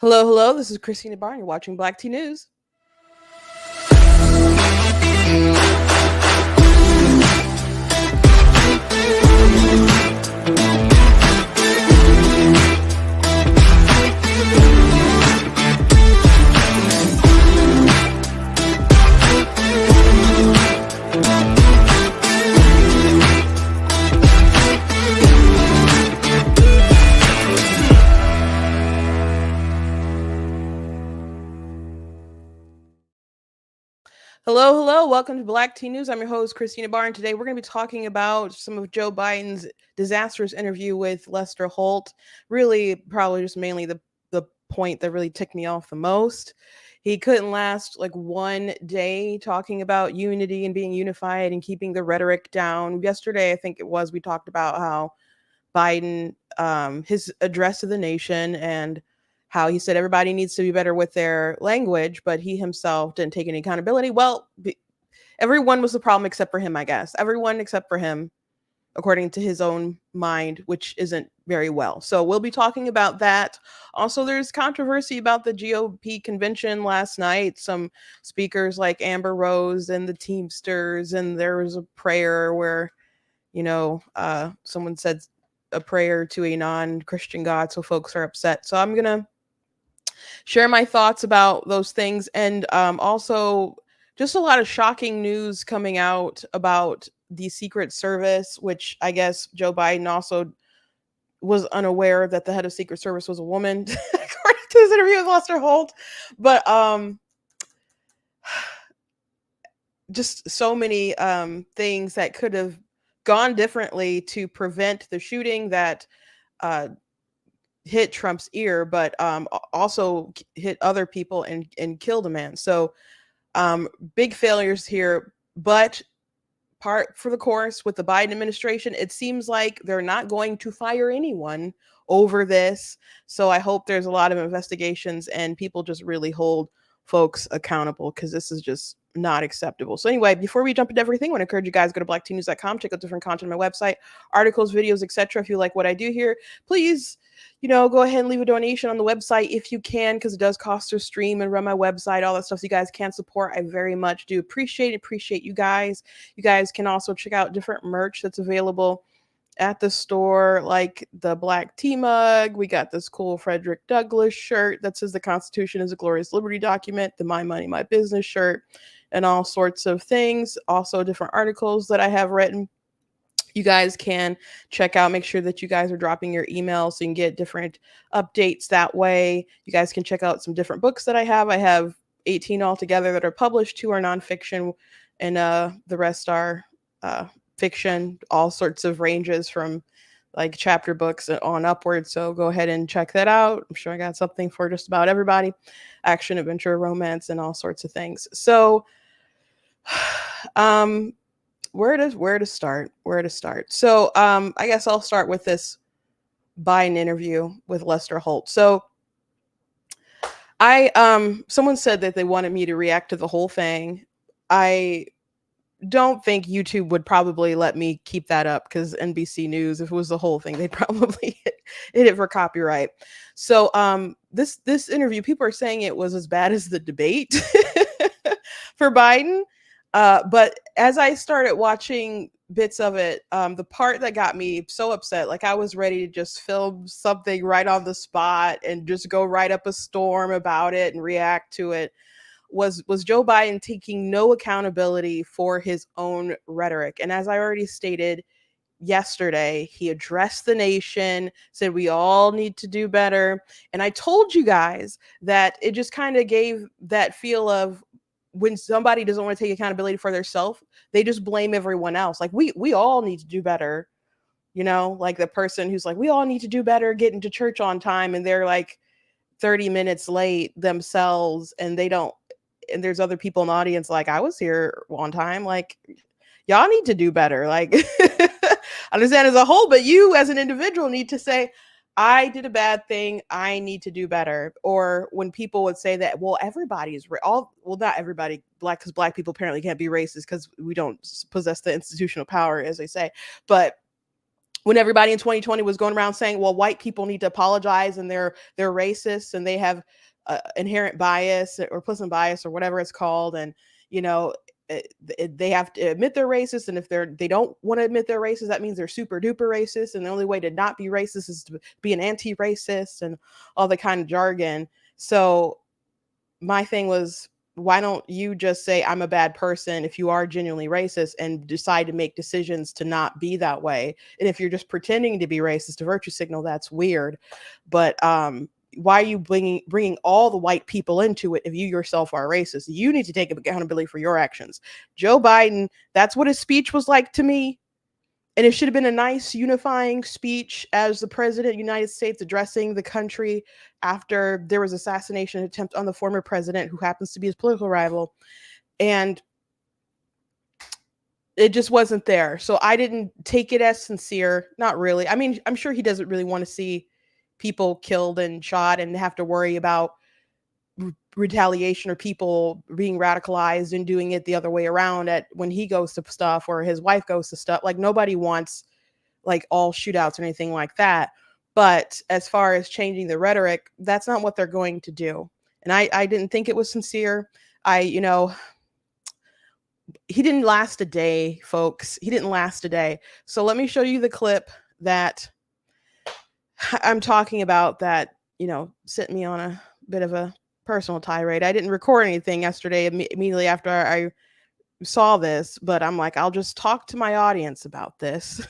Hello, hello. This is Christina Barn. You're watching Black Tea News. Hello, hello. Welcome to Black Tea News. I'm your host, Christina Barn. Today, we're going to be talking about some of Joe Biden's disastrous interview with Lester Holt. Really, probably just mainly the point that really ticked me off the most. He couldn't last like one day talking about unity and being unified and keeping the rhetoric down. Yesterday, I think it was, we talked about how Biden, his address to the nation, and how he said everybody needs to be better with their language, but he himself didn't take any accountability. Well, everyone was the problem except for him, I guess. Everyone except for him, according to his own mind, which isn't very well. So we'll be talking about that. Also, there's controversy about the GOP convention last night. Some speakers like Amber Rose and the Teamsters, and there was a prayer where, someone said a prayer to a non-Christian God, so folks are upset. So I'm gonna share my thoughts about those things, and also just a lot of shocking news coming out about the Secret Service, which I guess Joe Biden also was unaware that the head of Secret Service was a woman, according to his interview with Lester Holt. But just so many things that could have gone differently to prevent the shooting that hit Trump's ear, but also hit other people and killed a man. So big failures here, but part for the course with the Biden administration. It seems like they're not going to fire anyone over this. So I hope there's a lot of investigations and people just really hold folks accountable, because this is just not acceptable. So anyway, before we jump into everything, I want to encourage you guys to go to blacktnews.com, check out different content on my website, articles, videos, etc. If you like what I do here, please, go ahead and leave a donation on the website if you can, because it does cost to stream and run my website, all that stuff. So you guys can support. I very much do appreciate you guys. You guys can also check out different merch that's available at the store, like the black tea mug. We got this cool Frederick Douglass shirt that says the Constitution is a glorious liberty document, the My Money, My Business shirt, and all sorts of things. Also different articles that I have written. You guys can check out, make sure that you guys are dropping your email so you can get different updates that way. You guys can check out some different books that I have. I have 18 altogether that are published. 2 are nonfiction, and the rest are fiction, all sorts of ranges from like chapter books on upward. So go ahead and check that out. I'm sure I got something for just about everybody. Action, adventure, romance, and all sorts of things. So where to start? So I guess I'll start with this Biden interview with Lester Holt. So someone said that they wanted me to react to the whole thing. I don't think YouTube would probably let me keep that up, because NBC News, if it was the whole thing, they'd probably hit it for copyright. So this interview, people are saying it was as bad as the debate for Biden. But as I started watching bits of it, the part that got me so upset, like I was ready to just film something right on the spot and just go write up a storm about it and react to it, was Joe Biden taking no accountability for his own rhetoric. And as I already stated yesterday, he addressed the nation, said we all need to do better. And I told you guys that it just kind of gave that feel of when somebody doesn't want to take accountability for themselves, they just blame everyone else. Like we all need to do better. Like the person who's like, we all need to do better getting to church on time, and they're like 30 minutes late themselves, and they don't, and there's other people in the audience like, I was here on time. Like, y'all need to do better. Like, understand as a whole, but you as an individual need to say, I did a bad thing, I need to do better. Or when people would say that, well, everybody is not everybody black, because black people apparently can't be racist because we don't possess the institutional power, as they say. But when everybody in 2020 was going around saying, well, white people need to apologize and they're racist and they have inherent bias or implicit bias or whatever it's called. And, you know, they have to admit they're racist. And if they don't want to admit they're racist, that means they're super duper racist. And the only way to not be racist is to be an anti-racist and all the kind of jargon. So my thing was, why don't you just say I'm a bad person if you are genuinely racist and decide to make decisions to not be that way? And if you're just pretending to be racist to virtue signal, that's weird. But why are you bringing all the white people into it if you yourself are racist? You need to take accountability for your actions. Joe Biden, that's what his speech was like to me. And it should have been a nice unifying speech as the president of the United States addressing the country after there was assassination attempt on the former president who happens to be his political rival. And it just wasn't there. So I didn't take it as sincere. Not really. I mean, I'm sure he doesn't really want to see people killed and shot and have to worry about retaliation or people being radicalized and doing it the other way around at when he goes to stuff or his wife goes to stuff. Like, nobody wants like all shootouts or anything like that. But as far as changing the rhetoric, that's not what they're going to do. And I didn't think it was sincere. He didn't last a day, folks. He didn't last a day. So let me show you the clip that I'm talking about that, sent me on a bit of a personal tirade. I didn't record anything yesterday immediately after I saw this, but I'm like, I'll just talk to my audience about this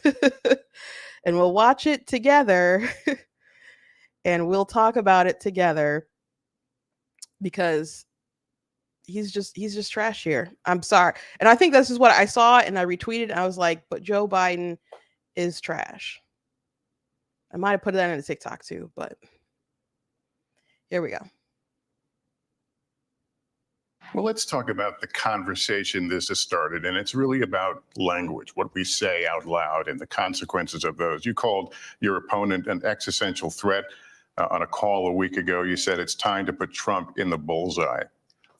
and we'll watch it together and we'll talk about it together because he's just trash here. I'm sorry. And I think this is what I saw and I retweeted. And I was like, but Joe Biden is trash. I might have put that in a TikTok too, but here we go. Well, let's talk about the conversation this has started, and it's really about language, what we say out loud and the consequences of those. You called your opponent an existential threat on a call a week ago. You said it's time to put Trump in the bullseye.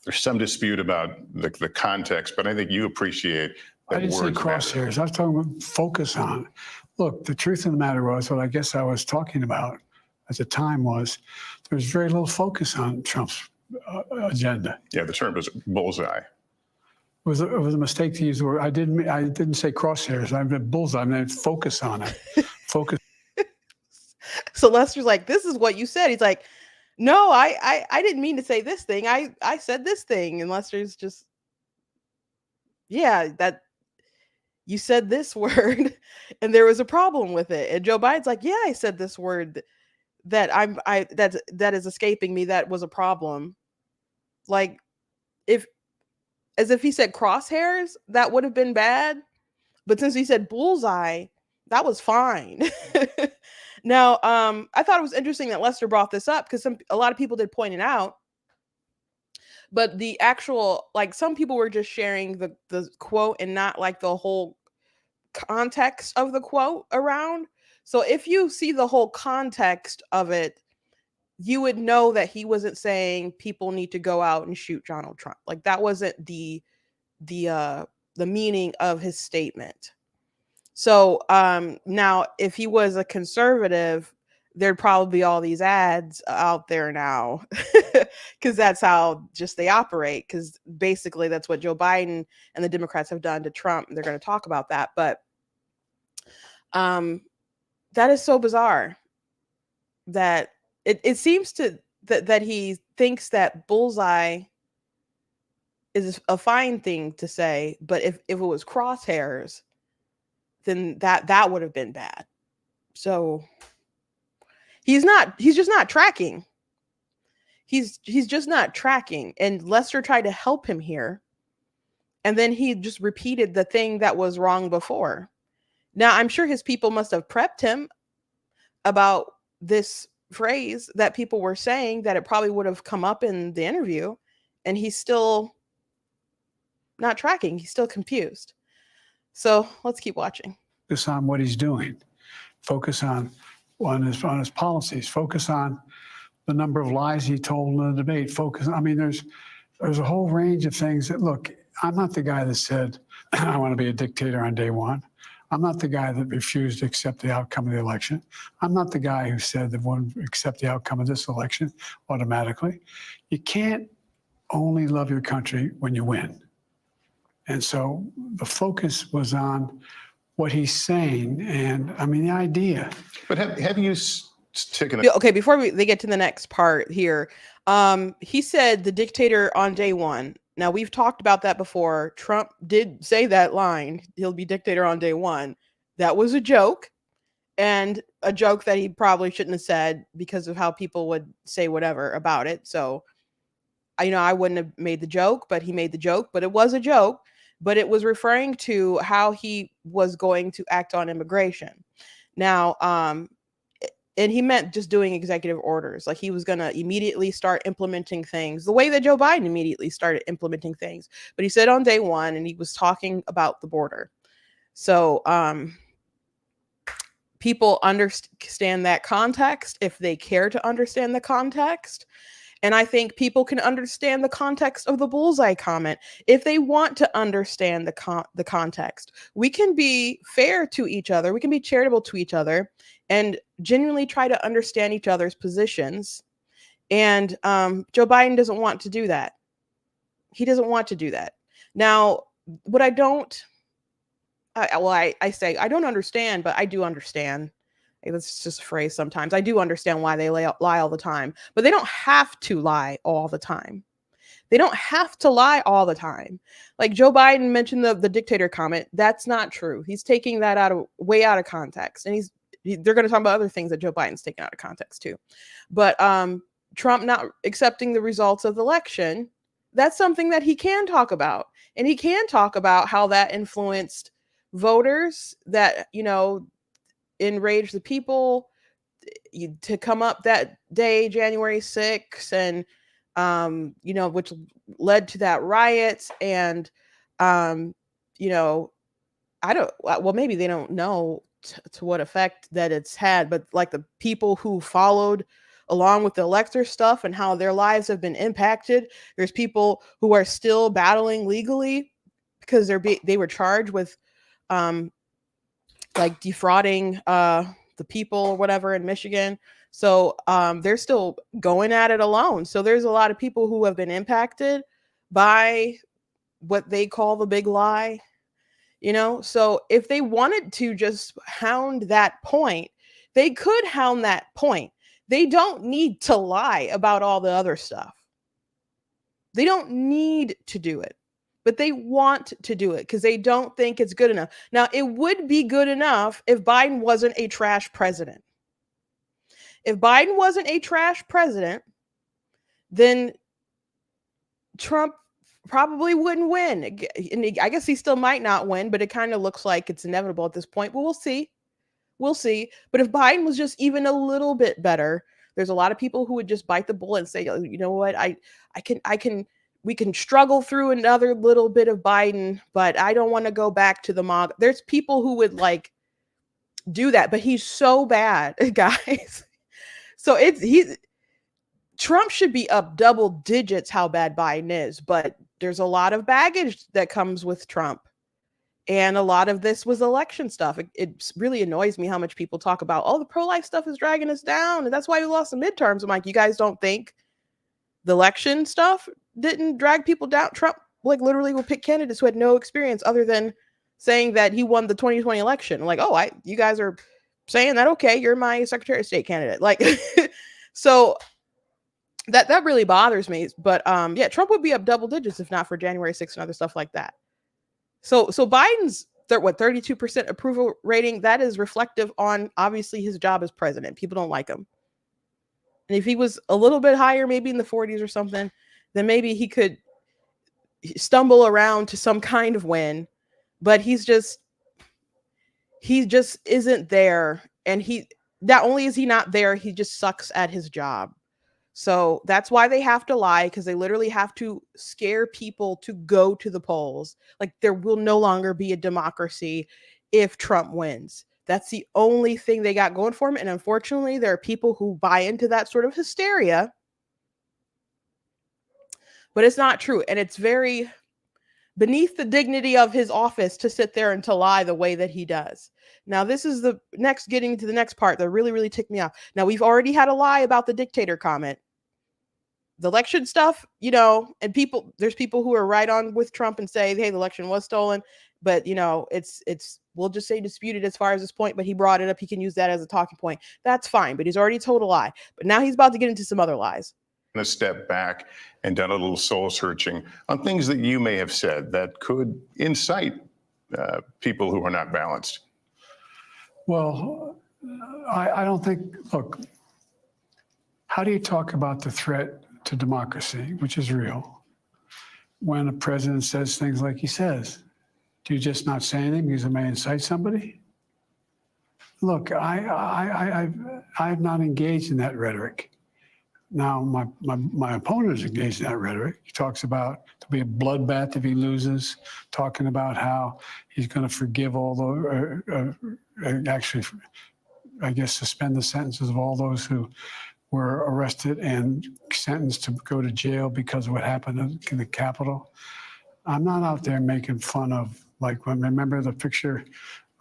There's some dispute about the context, but I think you appreciate that. I didn't say crosshairs. I was talking about focus on. Look, the truth of the matter was, what I guess I was talking about at the time was there was very little focus on Trump's agenda. Yeah, the term is bullseye. It was a mistake to use the word. I didn't say crosshairs. I meant bullseye. I meant focus on it. Focus. So Lester's like, this is what you said. He's like, no, I didn't mean to say this thing. I said this thing. And Lester's just, yeah, that you said this word and there was a problem with it. And Joe Biden's like, yeah, I said this word that that is escaping me. That was a problem. Like, as if he said crosshairs, that would have been bad. But since he said bullseye, that was fine. Now, I thought it was interesting that Lester brought this up because a lot of people did point it out. But the actual, like, some people were just sharing the quote and not like the whole context of the quote around. So if you see the whole context of it, you would know that he wasn't saying people need to go out and shoot Donald Trump. Like, that wasn't the meaning of his statement. So now, if he was a conservative, there'd probably be all these ads out there now because that's how just they operate. Because basically that's what Joe Biden and the Democrats have done to Trump. They're going to talk about that. But that is so bizarre that it seems to that he thinks that bullseye is a fine thing to say. But if it was crosshairs, then that would have been bad. So he's just not tracking. He's just not tracking. And Lester tried to help him here. And then he just repeated the thing that was wrong before. Now, I'm sure his people must have prepped him about this phrase that people were saying, that it probably would have come up in the interview. And he's still not tracking. He's still confused. So let's keep watching. Focus on what he's doing. Focus on his policies. Focus on the number of lies he told in the debate. Focus. I mean, there's a whole range of things that, look, I'm not the guy that said I want to be a dictator on day one. I'm not the guy that refused to accept the outcome of the election. I'm not the guy who said that won't accept the outcome of this election automatically. You can't only love your country when you win. And so the focus was on what he's saying. And I mean, the idea. But have you taken Okay, before they get to the next part here, he said the dictator on day one. Now, we've talked about that before. Trump did say that line, he'll be dictator on day one. That was a joke, and a joke that he probably shouldn't have said because of how people would say whatever about it. So, I wouldn't have made the joke, but he made the joke, but it was a joke. But it was referring to how he was going to act on immigration. Now, and he meant just doing executive orders. Like he was going to immediately start implementing things the way that Joe Biden immediately started implementing things. But he said on day one, and he was talking about the border. So people understand that context if they care to understand the context. And I think people can understand the context of the bullseye comment if they want to understand the context. We can be fair to each other. We can be charitable to each other and genuinely try to understand each other's positions. And Joe Biden doesn't want to do that. He doesn't want to do that. Now, what I don't, I say I don't understand, but I do understand. That's just a phrase sometimes. I do understand why they lie all the time, but they don't have to lie all the time. They don't have to lie all the time. Like Joe Biden mentioned the dictator comment. That's not true. He's taking that way out of context. And they're going to talk about other things that Joe Biden's taken out of context too. But Trump not accepting the results of the election, that's something that he can talk about. And he can talk about how that influenced voters, that, enrage the people to come up that day, January 6th, and which led to that riot. And I don't, well, maybe they don't know to what effect that it's had, but like the people who followed along with the elector stuff and how their lives have been impacted. There's people who are still battling legally because they were charged with like defrauding the people or whatever in Michigan. So they're still going at it alone. So there's a lot of people who have been impacted by what they call the big lie, So if they wanted to just hound that point, they could hound that point. They don't need to lie about all the other stuff. They don't need to do it. But they want to do it because they don't think it's good enough. Now, it would be good enough if Biden wasn't a trash president. If Biden wasn't a trash president, then Trump probably wouldn't win. And I guess he still might not win, but it kind of looks like it's inevitable at this point. But we'll see. We'll see. But if Biden was just even a little bit better, there's a lot of people who would just bite the bullet and say, you know what, we can struggle through another little bit of Biden, but I don't want to go back to the mob. There's people who would like do that, but he's so bad, guys. So Trump should be up double digits how bad Biden is, but there's a lot of baggage that comes with Trump. And a lot of this was election stuff. It really annoys me how much people talk about, the pro-life stuff is dragging us down. And that's why we lost the midterms. I'm like, you guys don't think the election stuff didn't drag people down? Trump like literally will pick candidates who had no experience other than saying that he won the 2020 election. Like, you guys are saying that, okay, you're my Secretary of State candidate. Like, so that really bothers me. But yeah, Trump would be up double digits if not for January 6th and other stuff like that. So Biden's 32% approval rating, that is reflective on obviously his job as president. People don't like him. And if he was a little bit higher, maybe in the 40s or something, then maybe he could stumble around to some kind of win. But he just isn't there. And not only is he not there, he just sucks at his job. So that's why they have to lie, because they literally have to scare people to go to the polls. Like, there will no longer be a democracy if Trump wins. That's the only thing they got going for him. And unfortunately, there are people who buy into that sort of hysteria. But it's not true. And it's very beneath the dignity of his office to sit there and to lie the way that he does. Now, this is the next, getting to the next part that really, really ticked me off. Now, we've already had a lie about the dictator comment. The election stuff, you know, and there's people who are right on with Trump and say, hey, the election was stolen. But, you know, we'll just say disputed as far as this point, but he brought it up. He can use that as a talking point. That's fine. But he's already told a lie. But now he's about to get into some other lies. A step back and done a little soul searching on things that you may have said that could incite people who are not balanced. Well, I don't think, look, how do you talk about the threat to democracy, which is real, when a president says things like he says? Do you just not say anything because it may incite somebody? Look, I've not engaged in that rhetoric. Now, my opponent is engaged in that rhetoric. He talks about there'll be a bloodbath if he loses, talking about how he's going to forgive all the, actually, I guess, suspend the sentences of all those who were arrested and sentenced to go to jail because of what happened in the Capitol. I'm not out there making fun of, like, remember the picture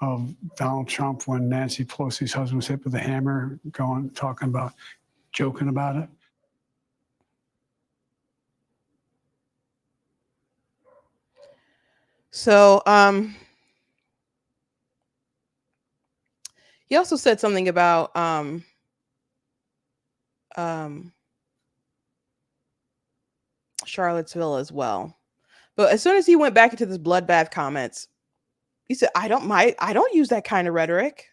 of Donald Trump when Nancy Pelosi's husband was hit with a hammer, talking about, joking about it? So, he also said something about Charlottesville as well. But as soon as he went back into this bloodbath comments, he said, I don't use that kind of rhetoric.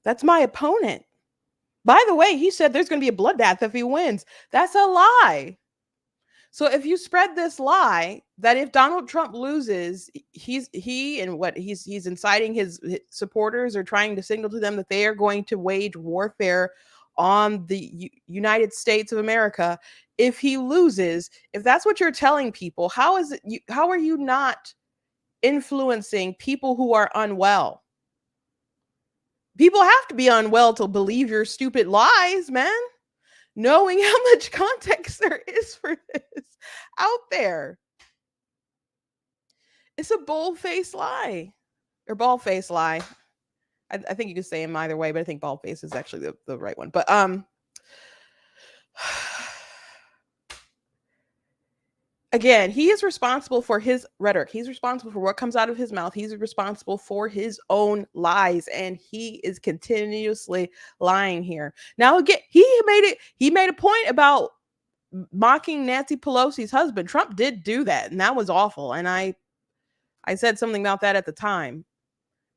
That's my opponent. By the way, he said there's going to be a bloodbath if he wins. That's a lie. So if you spread this lie that if Donald Trump loses, he's inciting his supporters or trying to signal to them that they are going to wage warfare on the United States of America. If he loses, if that's what you're telling people, how are you not influencing people who are unwell? People have to be unwell to believe your stupid lies, man. Knowing how much context there is for this out there. It's a bold-faced lie. Or bald-faced lie. I think you can say them either way, but I think bald-faced is actually the right one. But again, he is responsible for his rhetoric. He's responsible for what comes out of his mouth. He's responsible for his own lies, and he is continuously lying here. Now, again, he made a point about mocking Nancy Pelosi's husband. Trump did do that, and that was awful. And I said something about that at the time.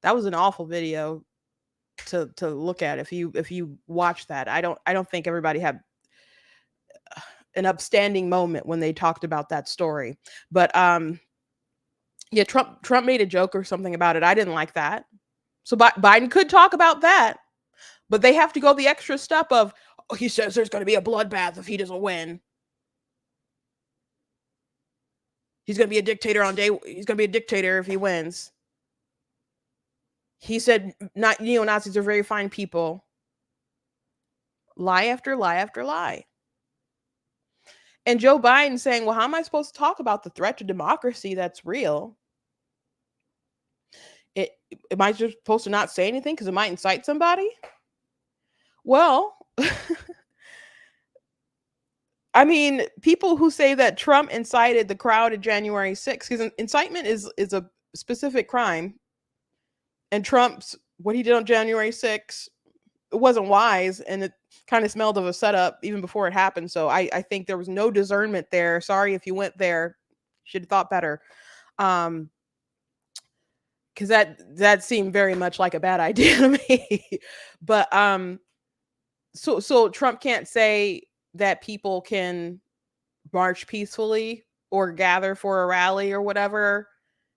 That was an awful video to look at. If you watch that, I don't think everybody had an upstanding moment when they talked about that story. But yeah, Trump made a joke or something about it. I didn't like that. So Biden could talk about that, but they have to go the extra step of, oh, he says there's going to be a bloodbath if he doesn't win. He's going to be a dictator he's going to be a dictator if he wins. He said neo-Nazis are very fine people. Lie after lie after lie. And Joe Biden saying, well, how am I supposed to talk about the threat to democracy that's real? Am I just supposed to not say anything because it might incite somebody? Well, I mean, people who say that Trump incited the crowd at January 6th, because incitement is a specific crime. And what he did on January 6th, it wasn't wise, and it kind of smelled of a setup even before it happened. So I think there was no discernment there. Sorry if you went there. Should have thought better. Because that seemed very much like a bad idea to me. But so Trump can't say that people can march peacefully or gather for a rally or whatever,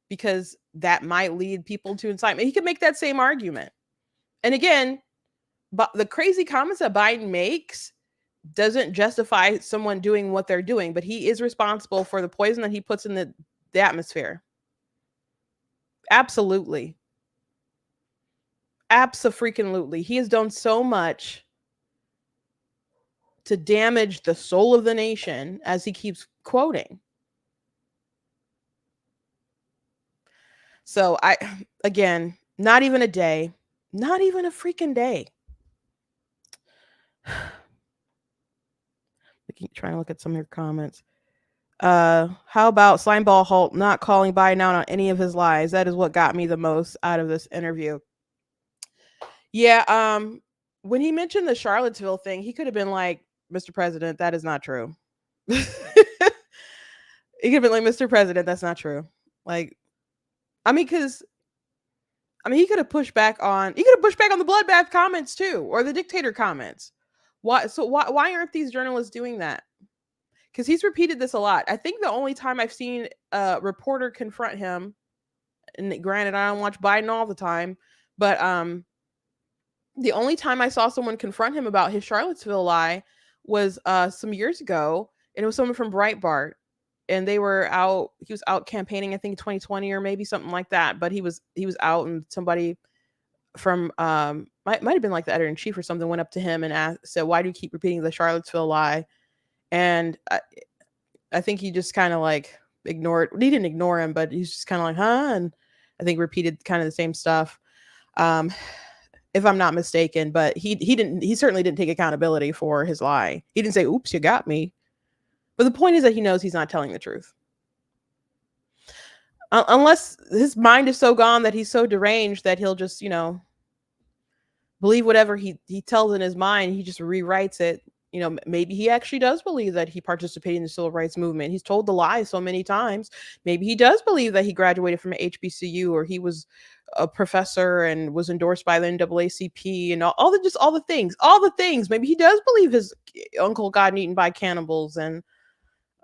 because that might lead people to incitement. He could make that same argument. And again, but the crazy comments that Biden makes doesn't justify someone doing what they're doing, but he is responsible for the poison that he puts in the atmosphere. Absolutely. Abso-freaking-lutely. He has done so much to damage the soul of the nation, as he keeps quoting. So again, not even a day, not even a freaking day. Trying to look at some of your comments. How about Slimeball Holt not calling Biden out on any of his lies? That is what got me the most out of this interview. Yeah, when he mentioned the Charlottesville thing, he could have been like, Mr. President, that is not true. He could have been like, Mr. President, that's not true. Like, because he could have pushed back on the bloodbath comments too, or the dictator comments. Why aren't these journalists doing that? Because he's repeated this a lot. I think the only time I've seen a reporter confront him, and granted, I don't watch Biden all the time, but the only time I saw someone confront him about his Charlottesville lie was some years ago, and it was someone from Breitbart, and he was out campaigning, I think 2020 or maybe something like that, but he was out, and somebody from might have been like the editor-in-chief or something went up to him and said, why do you keep repeating the Charlottesville lie? And I think he just kind of like ignored. He didn't ignore him, but he's just kind of like, huh? And I think repeated kind of the same stuff, if I'm not mistaken. But he certainly didn't take accountability for his lie. He didn't say, oops, you got me. But the point is that he knows he's not telling the truth. Unless his mind is so gone that he's so deranged that he'll just, believe whatever he tells in his mind. He just rewrites it. Maybe he actually does believe that he participated in the civil rights movement. He's told the lie so many times. Maybe he does believe that he graduated from HBCU, or he was a professor and was endorsed by the NAACP, and all the things. Maybe he does believe his uncle got eaten by cannibals and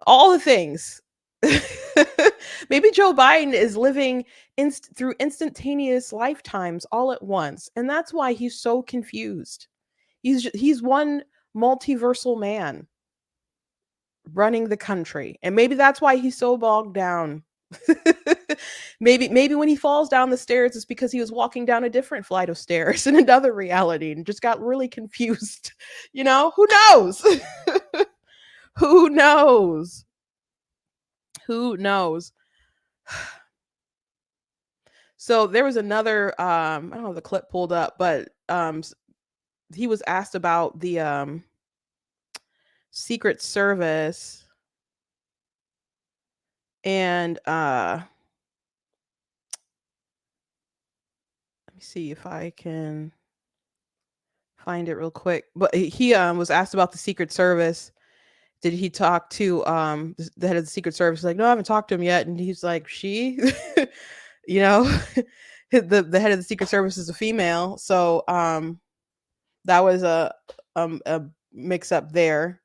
all the things. Maybe Joe Biden is living through instantaneous lifetimes all at once, and that's why he's so confused. He's one multiversal man running the country, and maybe that's why he's so bogged down. maybe when he falls down the stairs, it's because he was walking down a different flight of stairs in another reality and just got really confused. Who knows? Who knows? So there was another, I don't have the clip pulled up, but he was asked about the Secret Service, and let me see if I can find it real quick. But he was asked about the Secret Service. Did he talk to the head of the Secret Service? He's like, no, I haven't talked to him yet. And he's like, she, the head of the Secret Service is a female, so that was a mix up there,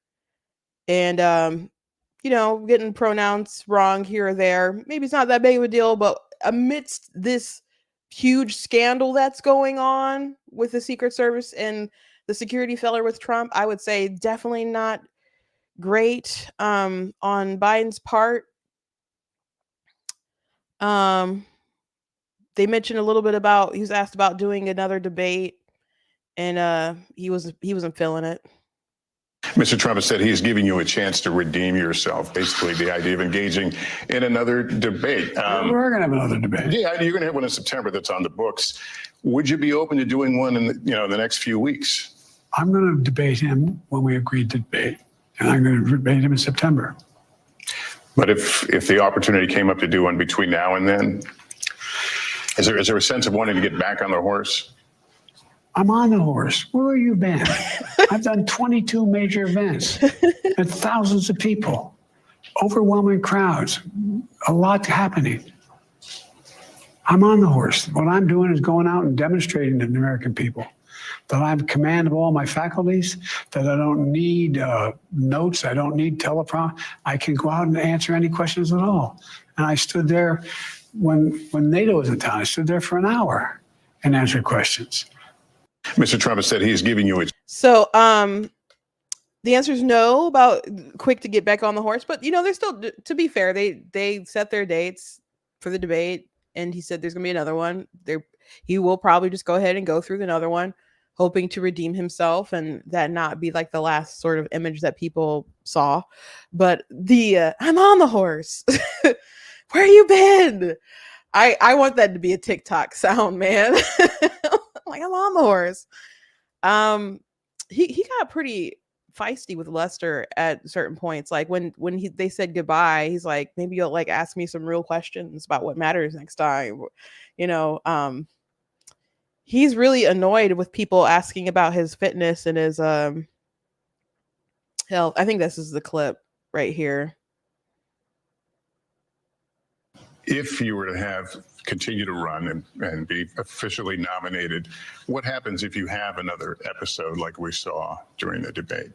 and getting pronouns wrong here or there. Maybe it's not that big of a deal, but amidst this huge scandal that's going on with the Secret Service and the security failure with Trump, I would say definitely not great on Biden's part. They mentioned a little bit about, he was asked about doing another debate, and he wasn't feeling it. Mr. Trump has said he's giving you a chance to redeem yourself. Basically, the idea of engaging in another debate. We're going to have another debate. Yeah, you're going to have one in September that's on the books. Would you be open to doing one in the next few weeks? I'm going to debate him when we agreed to debate, and I'm going to debate him in September. But if the opportunity came up to do one between now and then, is there a sense of wanting to get back on the horse? I'm on the horse. Where have you been? I've done 22 major events and thousands of people, overwhelming crowds, a lot happening. I'm on the horse. What I'm doing is going out and demonstrating to the American people that I'm in command of all my faculties, that I don't need notes, I don't need teleprompter. I can go out and answer any questions at all. And I stood there when NATO was in town. I stood there for an hour and answered questions. Mr. Trump has said he's giving you a... So the answer is no, about quick to get back on the horse. But, they're still, to be fair, they set their dates for the debate, and he said there's going to be another one. He will probably just go ahead and go through another one, hoping to redeem himself and that not be like the last sort of image that people saw. But I'm on the horse. Where you been? I want that to be a TikTok sound, man. Like I'm on the horse. He got pretty feisty with Lester at certain points. Like when they said goodbye, he's like, maybe you'll like ask me some real questions about what matters next time. You know, he's really annoyed with people asking about his fitness and his health. I think this is the clip right here. If you were to continue to run and be officially nominated, what happens if you have another episode like we saw during the debate?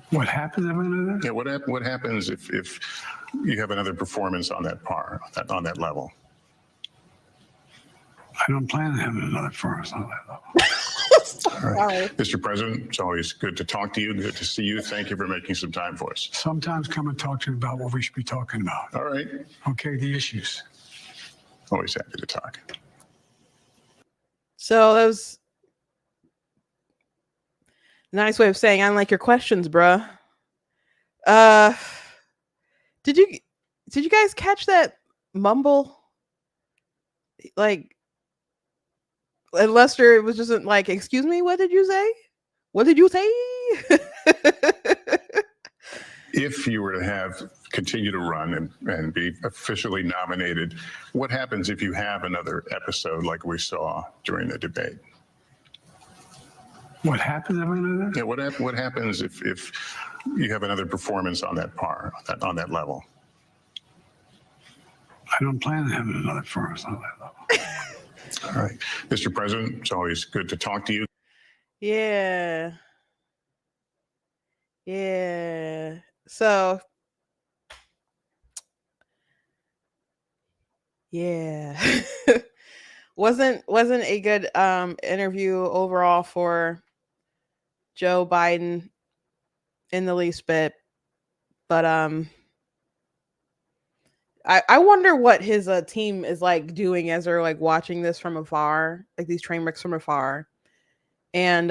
What happens if another? Yeah, what happens if you have another performance on that on that level? I don't plan on having another performance on that level. All right. Mr. President, it's always good to talk to you. Good to see you. Thank you for making some time for us. Sometimes come and talk to me about what we should be talking about. All right. Okay, the issues. Always happy to talk. So that was a nice way of saying I don't like your questions, bruh. Did you guys catch that mumble? Like, and Lester was just like, excuse me, what did you say? What did you say? If you were to continue to run and be officially nominated, what happens if you have another episode like we saw during the debate? What happens if another? Yeah, what happens if you have another performance on that on that level? I don't plan on having another performance on that level. All right. Mr. President, it's always good to talk to you. Yeah. Yeah. So yeah. wasn't a good interview overall for Joe Biden in the least bit. But I wonder what his team is like doing as they're like watching this from afar, like these train wrecks from afar. And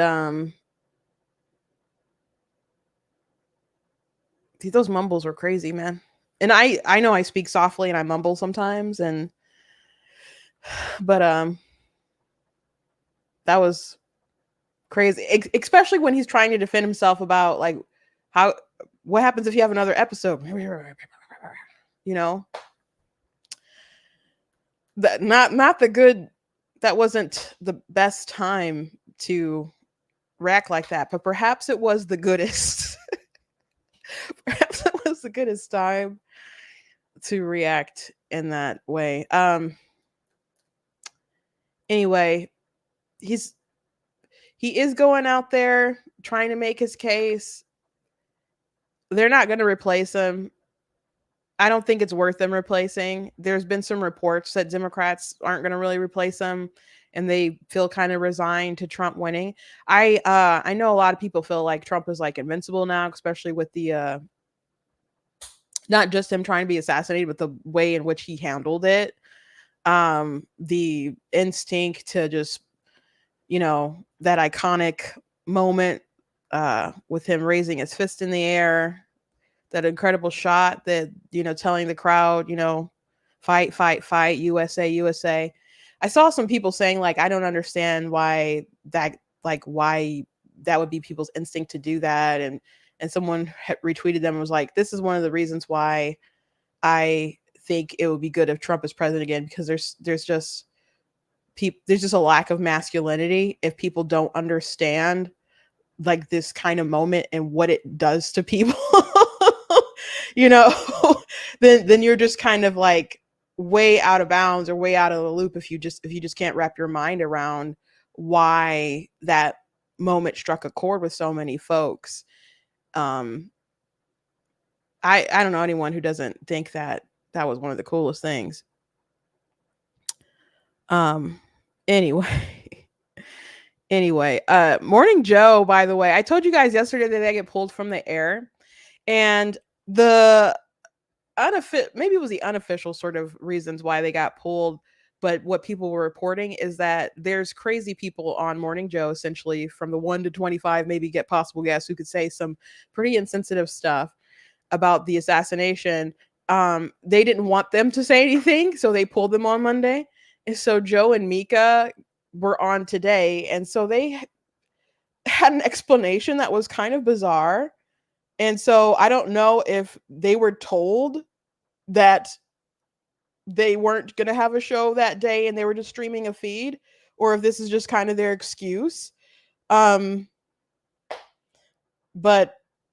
those mumbles were crazy, man. And I know I speak softly and I mumble sometimes, but that was crazy, especially when he's trying to defend himself about like what happens if you have another episode, you know. That not the good, that wasn't the best time to react like that, but perhaps it was the goodest. Perhaps it was the goodest time to react in that way. Anyway, he is going out there trying to make his case. They're not going to replace him. I don't think it's worth them replacing. There's been some reports that Democrats aren't going to really replace him, and they feel kind of resigned to Trump winning. I know a lot of people feel like Trump is like invincible now, especially with the not just him trying to be assassinated, but the way in which he handled it. The instinct to just, you know, that iconic moment with him raising his fist in the air, that incredible shot that, you know, telling the crowd, you know, fight, fight, fight, USA, USA. I saw some people saying like, I don't understand why that would be people's instinct to do that. And someone retweeted them and was like, this is one of the reasons why I think it would be good if Trump is president again, because there's just a lack of masculinity if people don't understand like this kind of moment and what it does to people. You know, then you're just kind of like way out of bounds or way out of the loop if you just can't wrap your mind around why that moment struck a chord with so many folks. I don't know anyone who doesn't think that was one of the coolest things. Anyway, Morning Joe, by the way, I told you guys yesterday that they get pulled from the air, and the maybe it was the unofficial sort of reasons why they got pulled, but what people were reporting is that there's crazy people on Morning Joe, essentially from the 1 to 25, maybe get possible guests who could say some pretty insensitive stuff about the assassination, they didn't want them to say anything, so they pulled them on Monday. And so Joe and Mika were on today, and so they had an explanation that was kind of bizarre. And so I don't know if they were told that they weren't going to have a show that day and they were just streaming a feed, or if this is just kind of their excuse. But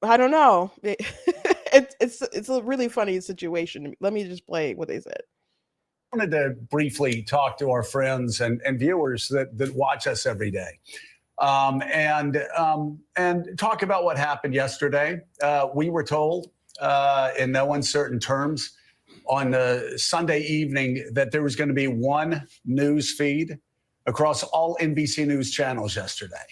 I don't know. It's a really funny situation. Let me just play what they said. I wanted to briefly talk to our friends and viewers that watch us every day, and talk about what happened yesterday. We were told in no uncertain terms on Sunday evening that there was going to be one news feed across all NBC News channels yesterday.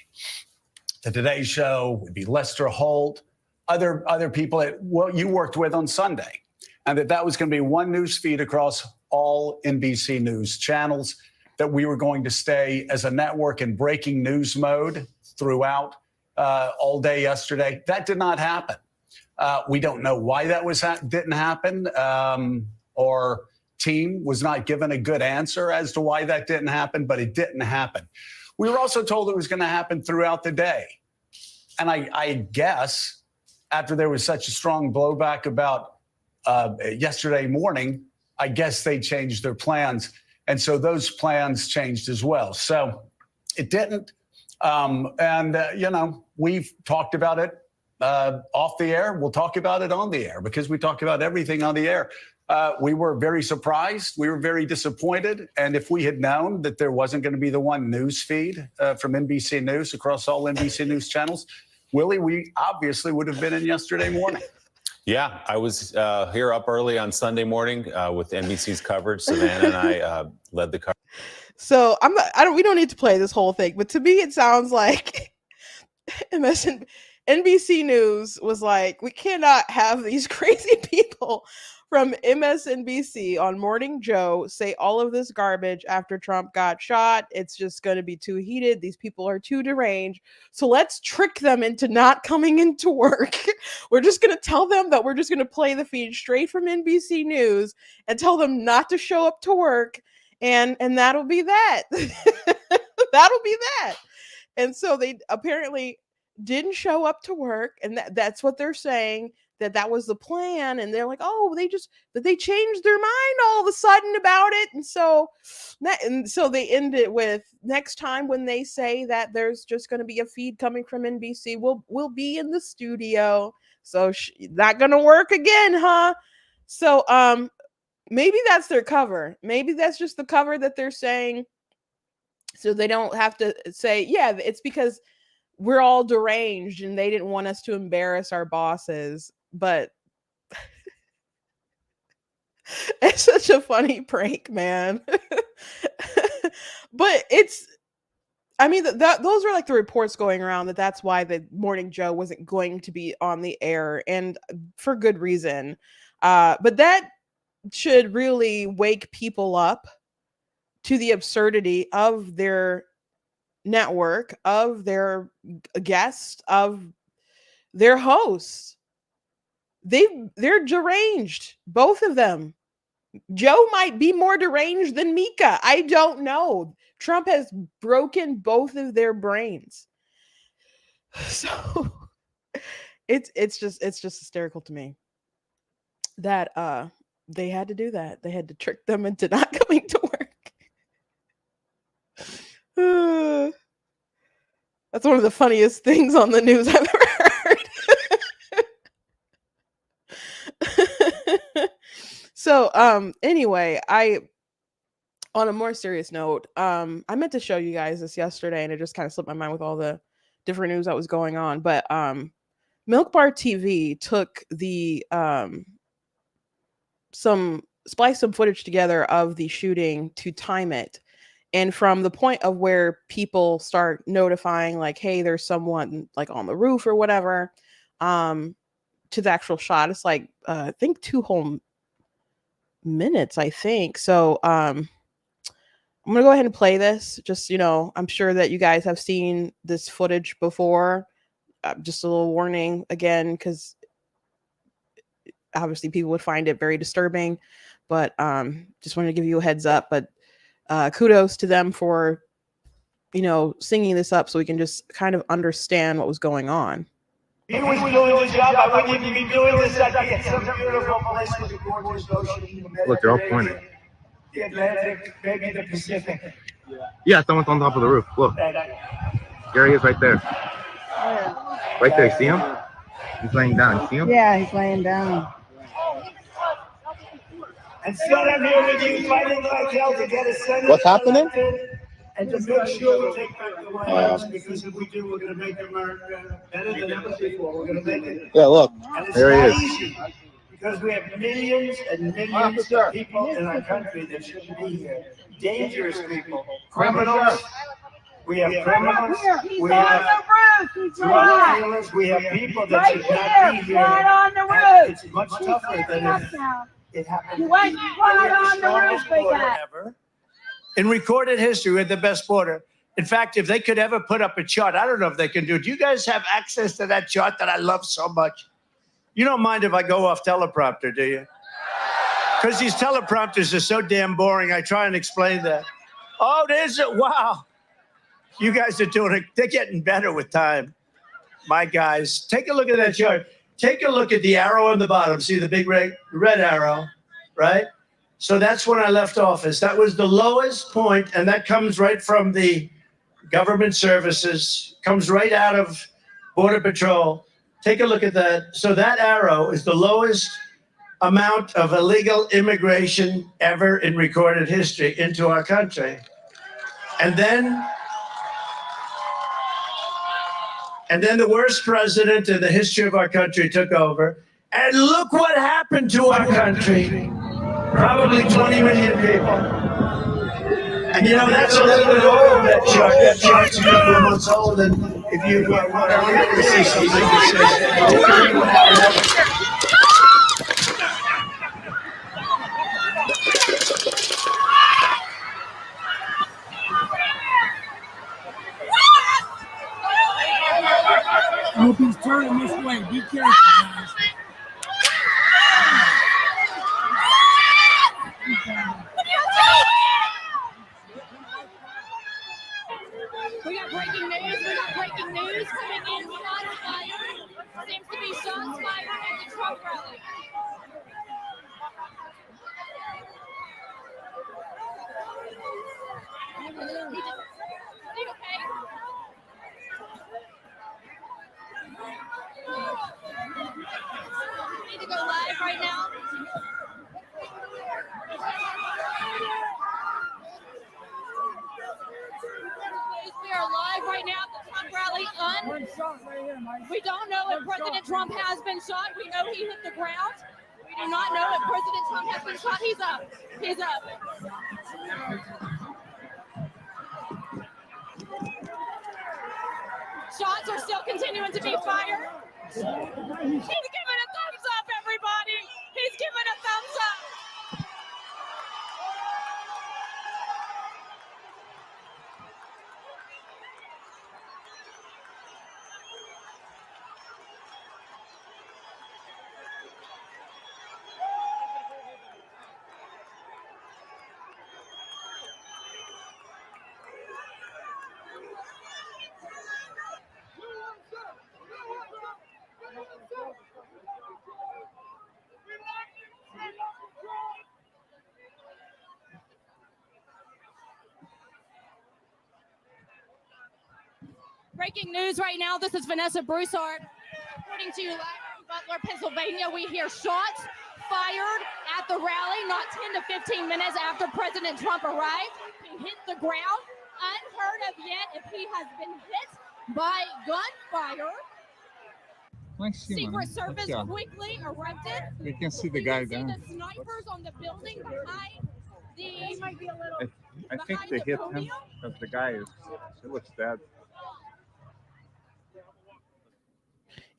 The Today Show would be Lester Holt, other people that you worked with on Sunday, and that was going to be one news feed across all NBC News channels, that we were going to stay as a network in breaking news mode throughout all day yesterday. That did not happen. We don't know why that didn't happen. Our team was not given a good answer as to why that didn't happen, but it didn't happen. We were also told it was going to happen throughout the day. And I guess after there was such a strong blowback about yesterday morning, I guess they changed their plans. And so those plans changed as well. So it didn't. We've talked about it off the air. We'll talk about it on the air because we talk about everything on the air. We were very surprised. We were very disappointed. And if we had known that there wasn't going to be the one news feed from NBC News across all NBC News channels, Willie, we obviously would have been in yesterday morning. Yeah, I was here up early on Sunday morning with NBC's coverage. Savannah and I led the coverage. So we don't need to play this whole thing, but to me it sounds like NBC News was like, we cannot have these crazy people from MSNBC on Morning Joe say all of this garbage after Trump got shot. It's just going to be too heated. These people are too deranged. So let's trick them into not coming into work. We're just going to tell them that we're just going to play the feed straight from NBC News and tell them not to show up to work. And that'll be that. That'll be that. And so they apparently didn't show up to work. And that's what they're saying. That was the plan, and they're like, oh, they changed their mind all of a sudden about it, and so they end it with, next time when they say that there's just going to be a feed coming from NBC, we'll be in the studio. So not going to work again, huh? So maybe that's their cover. Maybe that's just the cover that they're saying, so they don't have to say, yeah, it's because we're all deranged and they didn't want us to embarrass our bosses. But it's such a funny prank, man. But those are like the reports going around that's why the Morning Joe wasn't going to be on the air, and for good reason. But that should really wake people up to the absurdity of their network, of their guests, of their hosts. They're deranged, both of them. Joe might be more deranged than Mika. I don't know. Trump has broken both of their brains. So it's just hysterical to me that they had to do that. They had to trick them into not coming to work. That's one of the funniest things on the news I've ever heard. So anyway, on a more serious note, I meant to show you guys this yesterday, and it just kind of slipped my mind with all the different news that was going on. But Milk Bar TV took spliced some footage together of the shooting to time it. And from the point of where people start notifying, like, hey, there's someone like on the roof or whatever, to the actual shot, it's like I think 2 whole minutes, I think. So I'm gonna go ahead and play this. Just, I'm sure that you guys have seen this footage before. Just a little warning again, because obviously people would find it very disturbing, but just wanted to give you a heads up. But kudos to them for, singing this up so we can just kind of understand what was going on. If he was doing his job, I wouldn't even be doing this. I'd be at some beautiful place with a gorgeous ocean. Look, they're all pointing. The Atlantic, maybe the Pacific. Yeah, someone's on top of the roof. Look, there he is right there. Right there, see him? He's laying down. See him? Yeah, he's laying down. And still I'm here with you fighting like hell to get a Senate. What's happening? And to make sure we take back the White House, because if we do, we're going to make America better than ever before. We're going to make it. Yeah, look. And it's There he not is. easy, because we have millions and millions of people in our country that shouldn't be here. Dangerous people, criminals. We have criminals. We have drug dealers. We have people that should not be here. Right on the roof. It's much tougher than if it happened. You went right on the roof, big guy. In recorded history, we're the best border. In fact, if they could ever put up a chart, I don't know if they can do it. Do you guys have access to that chart that I love so much? You don't mind if I go off teleprompter, do you? Because these teleprompters are so damn boring. I try and explain that. Oh, there's it. Wow. You guys are doing it. They're getting better with time. My guys, take a look at that chart. Take a look at the arrow on the bottom. See the big red arrow, right? So that's when I left office. That was the lowest point, and that comes right from the government services, comes right out of Border Patrol. Take a look at that. So that arrow is the lowest amount of illegal immigration ever in recorded history into our country. And then the worst president in the history of our country took over. And look what happened to our country. Probably 20 million people. And that's a little bit over that chart. That chart's a couple of months old. And if you want to really see something that says, Hope he's turning this way. Be careful, guys. We got breaking news coming in. Shots fired. Seems to be shots fired at the Trump rally. Need to go live right now. We are live right now at the Trump rally. We don't know if President Trump has been shot. We know he hit the ground. We do not know if President Trump has been shot. He's up. He's up. Shots are still continuing to be fired. He's giving a thumbs up, everybody. He's giving a thumbs up. Breaking news right now. This is Vanessa Broussard reporting to you live from Butler, Pennsylvania. We hear shots fired at the rally not 10 to 15 minutes after President Trump arrived. He hit the ground. Unheard of yet if he has been hit by gunfire. Secret Service quickly erupted. You can see the guy there. down. The snipers on the building behind the. I think they hit him because the guy looks dead.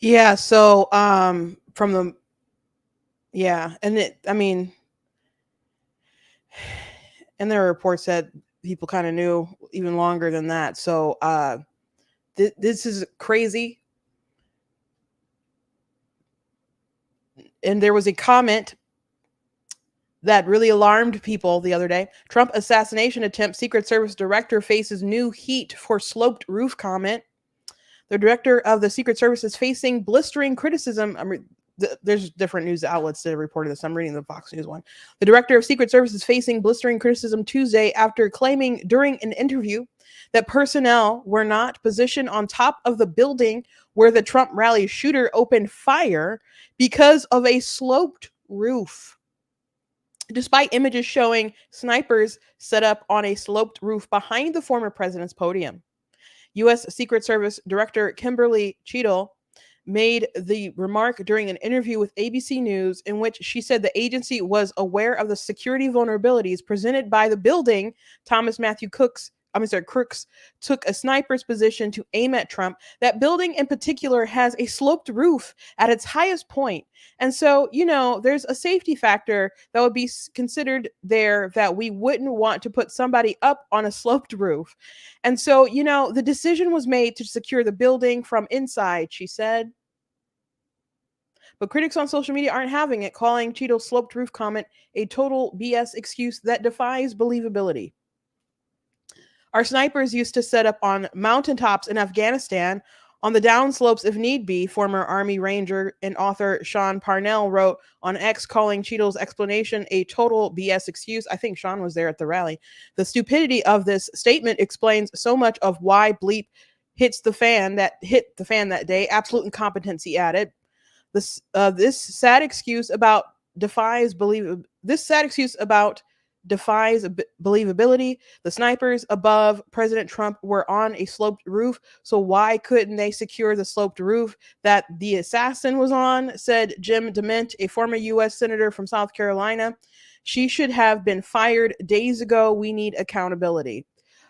Yeah, so from the and there are reports that people kind of knew even longer than that. So this is crazy. and there was a comment that really alarmed people the other day. Trump assassination attempt. Secret Service director faces new heat for sloped roof comment. The director of the Secret Service is facing blistering criticism. There's different news outlets that have reported this. I'm reading the Fox News one. The director of Secret Service is facing blistering criticism Tuesday after claiming during an interview that personnel were not positioned on top of the building where the Trump rally shooter opened fire because of a sloped roof. Despite images showing snipers set up on a sloped roof behind the former president's podium. U.S. Secret Service Director Kimberly Cheadle made the remark during an interview with ABC News in which she said the agency was aware of the security vulnerabilities presented by the building. Thomas Matthew Crooks took a sniper's position to aim at Trump. That building in particular has a sloped roof at its highest point. And so, there's a safety factor that would be considered there that we wouldn't want to put somebody up on a sloped roof. And so, the decision was made to secure the building from inside, she said. But critics on social media aren't having it, calling Cheadle's sloped roof comment a total BS excuse that defies believability. Our snipers used to set up on mountaintops in Afghanistan on the downslopes if need be, former Army Ranger and author Sean Parnell wrote on X, calling Cheadle's explanation a total BS excuse. I think Sean was there at the rally. The stupidity of this statement explains so much of why bleep hit the fan that day. Absolute incompetence, he added. This sad excuse about defies believability. The snipers above President Trump were on a sloped roof, so why couldn't they secure the sloped roof that the assassin was on, said Jim DeMint, a former U.S. Senator from South Carolina. She should have been fired days ago. We need accountability.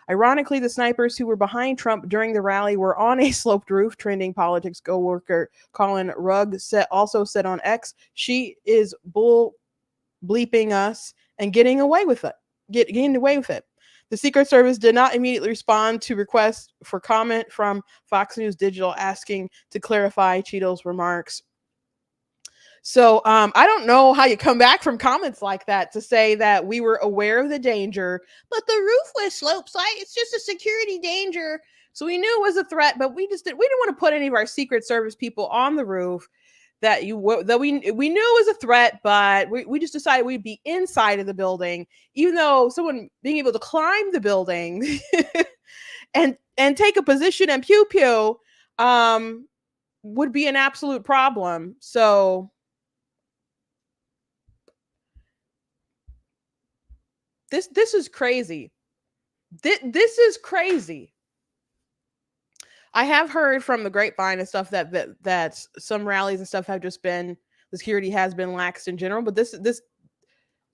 Ironically, the snipers who were behind Trump during the rally were on a sloped roof. Trending politics co-worker Colin Rugg also said on X, she is bull bleeping us and getting away with it. The Secret Service did not immediately respond to requests for comment from Fox News Digital asking to clarify Cheadle's remarks. So I don't know how you come back from comments like that to say that we were aware of the danger, but the roof was sloped, so it's just a security danger. So we knew it was a threat, but we didn't want to put any of our Secret Service people on the roof that we knew it was a threat, but we just decided we'd be inside of the building, even though someone being able to climb the building and take a position and pew pew would be an absolute problem. So this is crazy. This is crazy. I have heard from the grapevine and stuff that some rallies and stuff have just been, the security has been laxed in general, but this,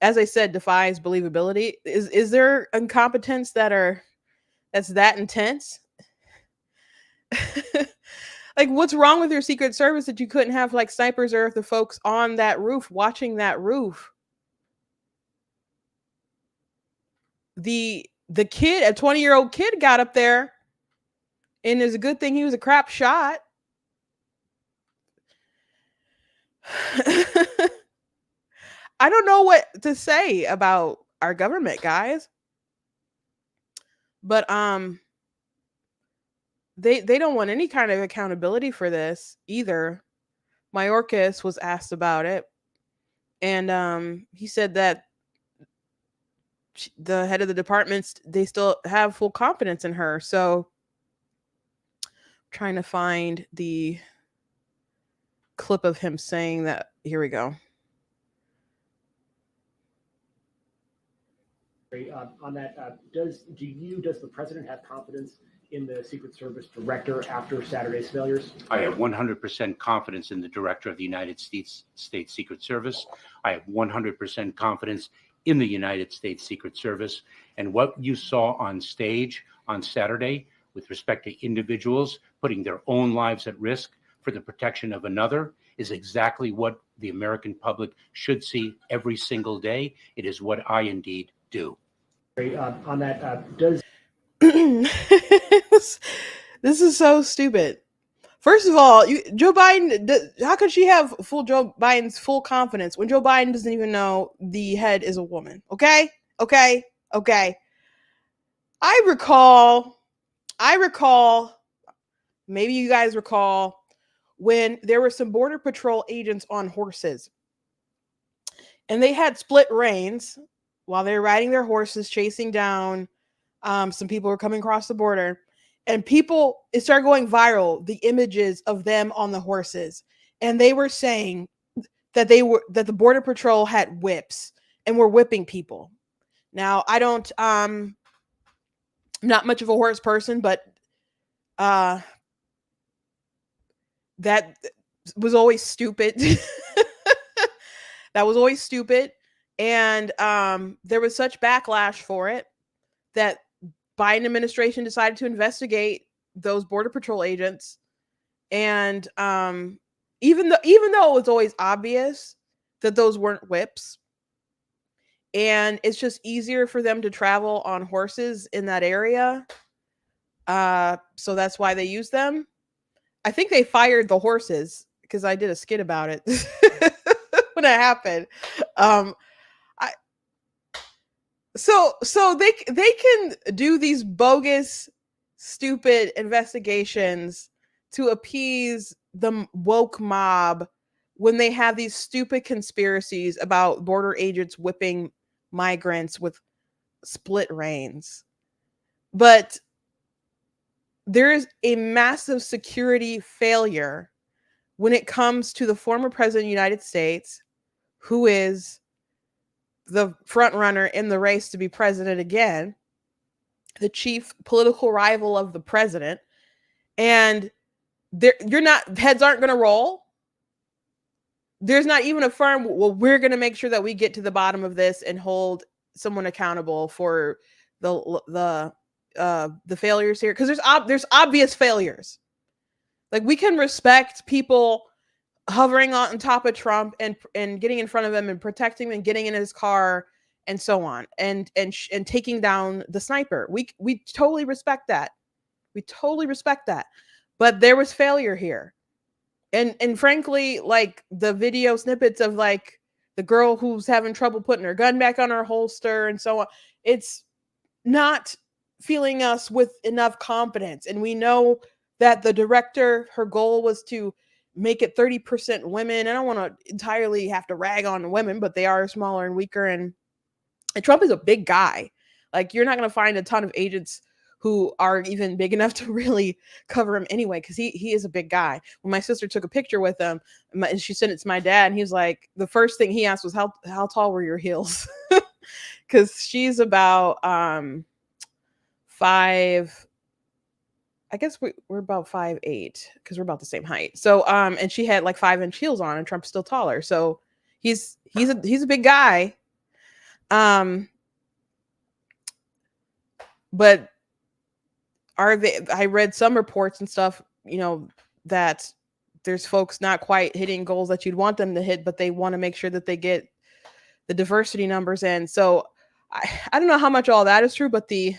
as I said, defies believability. Is there incompetence that's that intense? Like, what's wrong with your Secret Service that you couldn't have like snipers or the folks on that roof watching that roof? The kid, a 20-year-old kid, got up there. And it's a good thing he was a crap shot. I don't know what to say about our government, guys. But they don't want any kind of accountability for this either. Mayorkas was asked about it, and he said that the head of the departments, they still have full confidence in her. So trying to find the clip of him saying that. Here we go. On that, does the president have confidence in the Secret Service director after Saturday's failures? I have 100% confidence in the director of the United States Secret Service. I have 100% confidence in the United States Secret Service. And what you saw on stage on Saturday with respect to individuals putting their own lives at risk for the protection of another is exactly what the American public should see every single day. It is what I indeed do. On that, does this is so stupid. First of all, Joe Biden, how could she have Joe Biden's full confidence when Joe Biden doesn't even know the head is a woman? Okay. I recall, maybe you guys recall when there were some Border Patrol agents on horses and they had split reins while they were riding their horses, chasing down some people who were coming across the border. And it started going viral, the images of them on the horses. And they were saying that the Border Patrol had whips and were whipping people. Now, I'm not much of a horse person, but that was always stupid. That was always stupid. And there was such backlash for it that Biden administration decided to investigate those Border Patrol agents. And even though it was always obvious that those weren't whips, and it's just easier for them to travel on horses in that area, so that's why they use them. I think they fired the horses because I did a skit about it when it happened. So they can do these bogus, stupid investigations to appease the woke mob when they have these stupid conspiracies about border agents whipping migrants with split reins. But there is a massive security failure when it comes to the former president of the United States, who is the front runner in the race to be president again, the chief political rival of the president. And heads aren't going to roll. There's not even a firm, well, we're going to make sure that we get to the bottom of this and hold someone accountable for the failures here. Because there's obvious failures. Like, we can respect people hovering on top of Trump and getting in front of him and protecting him and getting in his car and so on and taking down the sniper. We totally respect that. But there was failure here. And frankly, like the video snippets of like the girl who's having trouble putting her gun back on her holster and so on, it's not filling us with enough confidence. And we know that the director, her goal was to make it 30% women. I don't want to entirely have to rag on women, but they are smaller and weaker. And Trump is a big guy. Like, you're not going to find a ton of agents who are even big enough to really cover him anyway, because he is a big guy. When my sister took a picture with him, and she sent it to my dad, and he was like, the first thing he asked was, how tall were your heels? Because she's about 5. I guess we're about 5'8", because we're about the same height. So and she had like 5-inch heels on, and Trump's still taller. So he's a big guy. But I read some reports and stuff, that there's folks not quite hitting goals that you'd want them to hit, but they want to make sure that they get the diversity numbers in. So I don't know how much all that is true, but the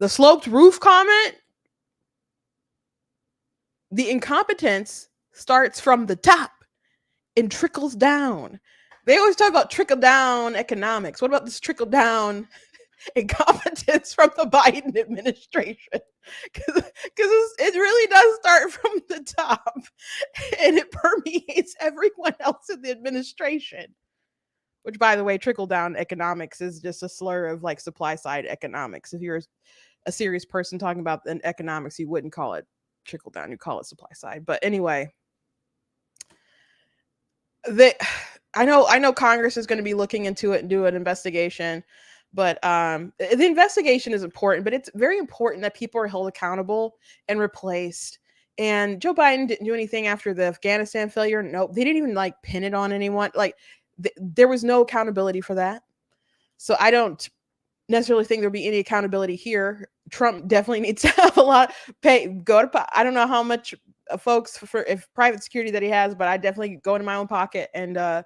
sloped roof comment, the incompetence starts from the top and trickles down. They always talk about trickle down economics. What about this trickle down incompetence from the Biden administration? Because it really does start from the top and it permeates everyone else in the administration. Which, by the way, trickle down economics is just a slur of like supply side economics. If you're a serious person talking about economics, you wouldn't call it trickle down, you call it supply side. But anyway, I know Congress is going to be looking into it and do an investigation, but the investigation is important, but it's very important that people are held accountable and replaced. And Joe Biden didn't do anything after the Afghanistan failure. Nope. They didn't even like pin it on anyone. Like there was no accountability for that. So I don't necessarily think there'll be any accountability here. Trump definitely needs to have a lot I don't know how much folks for if private security that he has, but I definitely go into my own pocket and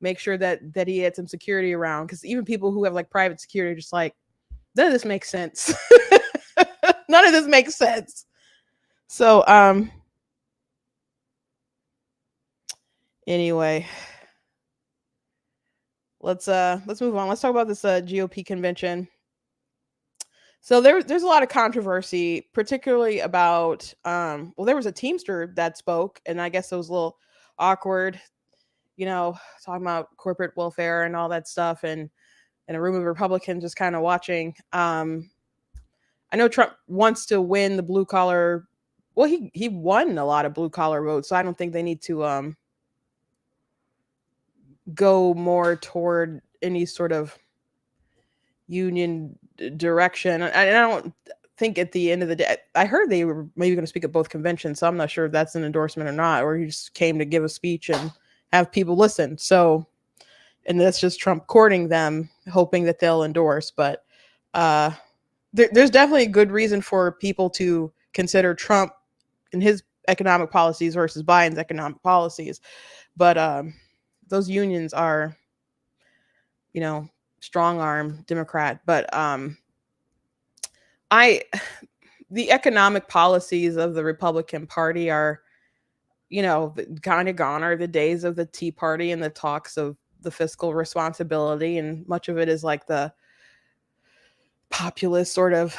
make sure that he had some security around, because even people who have like private security are just like, none of this makes sense. None of this makes sense. So anyway, let's move on. Let's talk about this GOP convention. So there's a lot of controversy, particularly about well, there was a Teamster that spoke, and I guess it was a little awkward, talking about corporate welfare and all that stuff, and in a room of Republicans just kind of watching. I know Trump wants to win the blue collar. Well, he won a lot of blue collar votes, so I don't think they need to go more toward any sort of union direction. And I don't think at the end of the day, I heard they were maybe going to speak at both conventions, so I'm not sure if that's an endorsement or not, or he just came to give a speech and have people listen. So, and that's just Trump courting them, hoping that they'll endorse. But there's definitely a good reason for people to consider Trump and his economic policies versus Biden's economic policies. But those unions are, strong arm Democrat. But the economic policies of the Republican Party are, kind of gone are the days of the Tea Party and the talks of the fiscal responsibility, and much of it is like the populist sort of,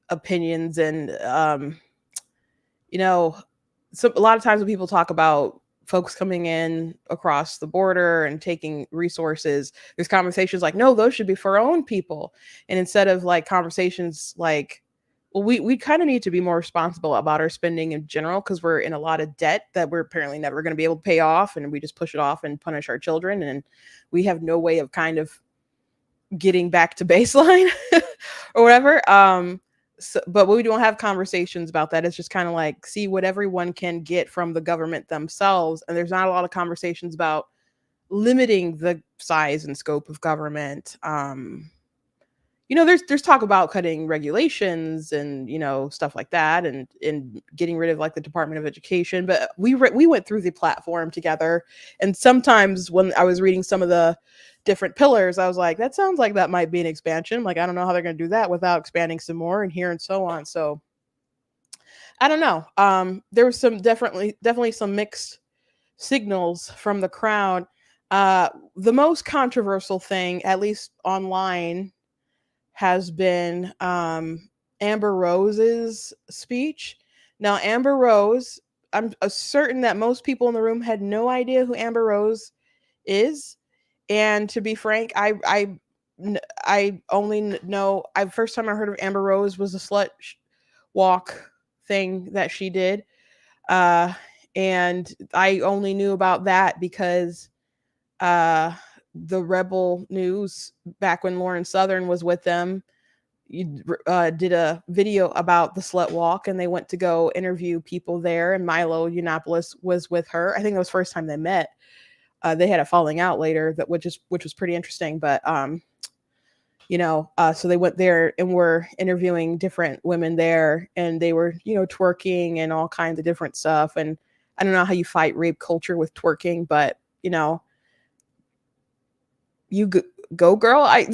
opinions. And so a lot of times when people talk about folks coming in across the border and taking resources, there's conversations like, no, those should be for our own people. And instead of like conversations like, well, we kind of need to be more responsible about our spending in general, because we're in a lot of debt that we're apparently never going to be able to pay off, and we just push it off and punish our children, and we have no way of kind of getting back to baseline or whatever. But we don't have conversations about that. It's just kind of like, see what everyone can get from the government themselves. And there's not a lot of conversations about limiting the size and scope of government. There's talk about cutting regulations and, stuff like that, and getting rid of like the Department of Education. But we went through the platform together. And sometimes when I was reading some of the different pillars, I was like, that sounds like that might be an expansion. Like, I don't know how they're going to do that without expanding some more and here and so on. So I don't know. There was definitely some mixed signals from the crowd. The most controversial thing, at least online, has been Amber Rose's speech. Now, Amber Rose, I'm certain that most people in the room had no idea who Amber Rose is. And to be frank, I only know, first time I heard of Amber Rose was the slut walk thing that she did. And I only knew about that because the Rebel News, back when Lauren Southern was with them, did a video about the slut walk, and they went to go interview people there, and Milo Yiannopoulos was with her. I think that was the first time they met. They had a falling out later, which was pretty interesting. But so they went there and were interviewing different women there, and they were, twerking and all kinds of different stuff. And I don't know how you fight rape culture with twerking, but you go girl. Well,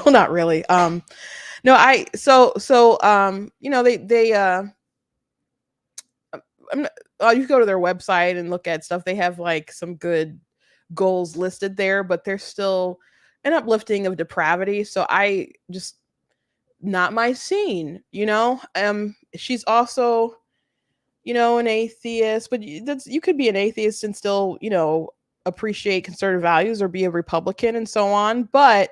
not really. No, you go to their website and look at stuff. They have like some good goals listed there, but there's still an uplifting of depravity. So I just, not my scene, she's also, an atheist, but you could be an atheist and still, appreciate conservative values or be a Republican and so on. But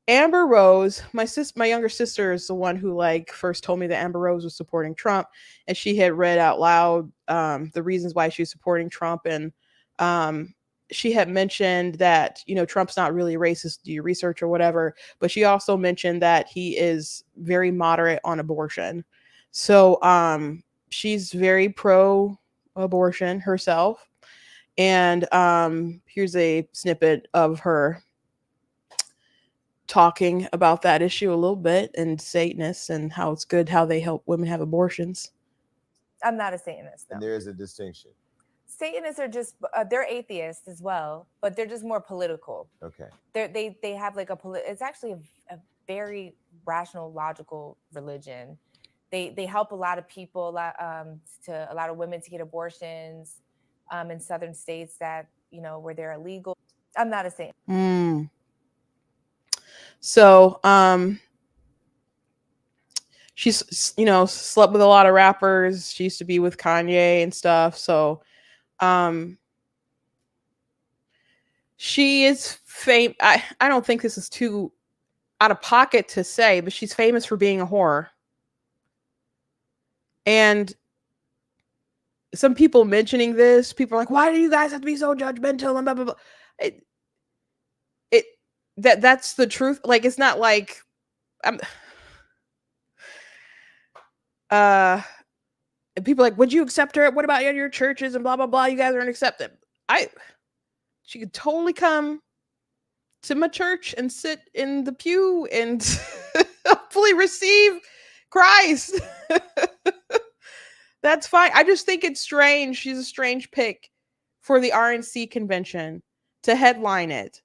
Amber Rose, my younger sister is the one who like first told me that Amber Rose was supporting Trump, and she had read out loud the reasons why she's supporting Trump. And she had mentioned that, Trump's not really racist, do your research or whatever, but she also mentioned that he is very moderate on abortion. So she's very pro abortion herself. And here's a snippet of her talking about that issue a little bit, and Satanists and how it's good how they help women have abortions. I'm not a Satanist, though. And there is a distinction. Satanists are just, they're atheists as well, but they're just more political. Okay. They have like it's actually a very rational, logical religion. they help a lot of people, a lot of women to get abortions in southern states that, where they're illegal. I'm not a saint. So, she's, slept with a lot of rappers. She used to be with Kanye and stuff. So, she is famous. I don't think this is too out of pocket to say, but she's famous for being a whore. And some people mentioning this, people are like, why do you guys have to be so judgmental and blah, blah, blah. That's the truth. Like, it's not like and people are like, would you accept her? What about your churches and blah, blah, blah? You guys aren't accepted. She could totally come to my church and sit in the pew and hopefully receive Christ. That's fine. I just think it's strange. She's a strange pick for the RNC convention to headline it.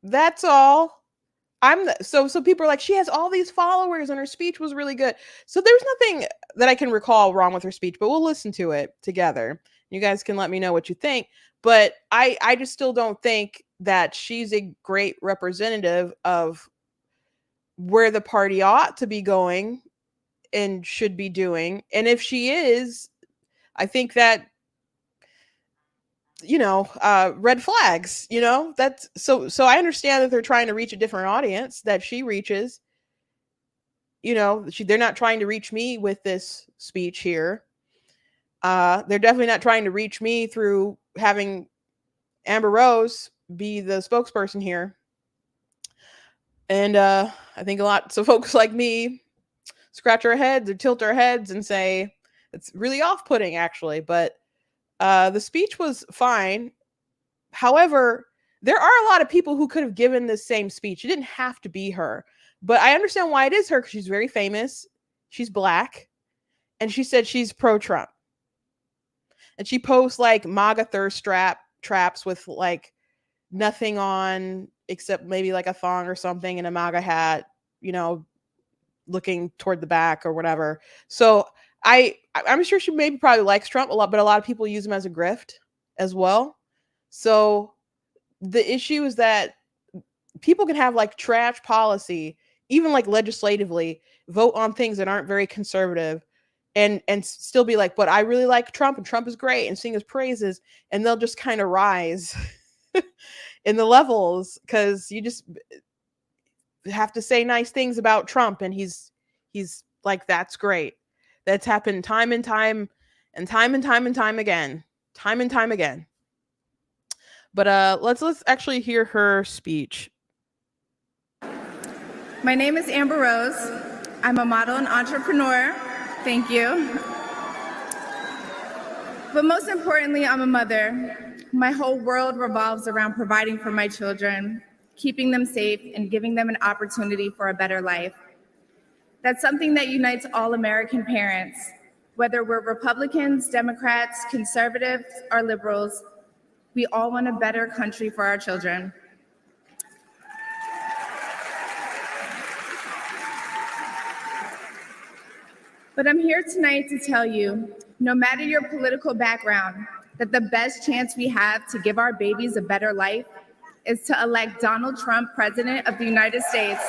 That's all. So people are like, she has all these followers and her speech was really good. So there's nothing that I can recall wrong with her speech, but we'll listen to it together. You guys can let me know what you think. But I just still don't think that she's a great representative of where the party ought to be going and should be doing. And if she is, I think that, red flags, that's so I understand that they're trying to reach a different audience that she reaches. They're not trying to reach me with this speech here. They're definitely not trying to reach me through having Amber Rose be the spokesperson here. And I think lots of folks like me scratch our heads or tilt our heads and say it's really off-putting, actually. But the speech was fine. However, there are a lot of people who could have given the same speech. It didn't have to be her. But I understand why it is her, because she's very famous. She's Black. And she said she's pro-Trump. And she posts like MAGA thirst traps with like nothing on except maybe like a thong or something and a MAGA hat, looking toward the back or whatever. So I'm sure she maybe probably likes Trump a lot, but a lot of people use him as a grift as well. So the issue is that people can have like trash policy, even like legislatively, vote on things that aren't very conservative and still be like, but I really like Trump and Trump is great, and sing his praises, and they'll just kind of rise in the levels because you just have to say nice things about Trump, and he's like, that's great. That's happened time and time again. But let's actually hear her speech. My name is Amber Rose. I'm a model and entrepreneur. Thank you. But most importantly, I'm a mother. My whole world revolves around providing for my children, keeping them safe, and giving them an opportunity for a better life. That's something that unites all American parents, whether we're Republicans, Democrats, conservatives, or liberals. We all want a better country for our children. But I'm here tonight to tell you, no matter your political background, that the best chance we have to give our babies a better life is to elect Donald Trump president of the United States.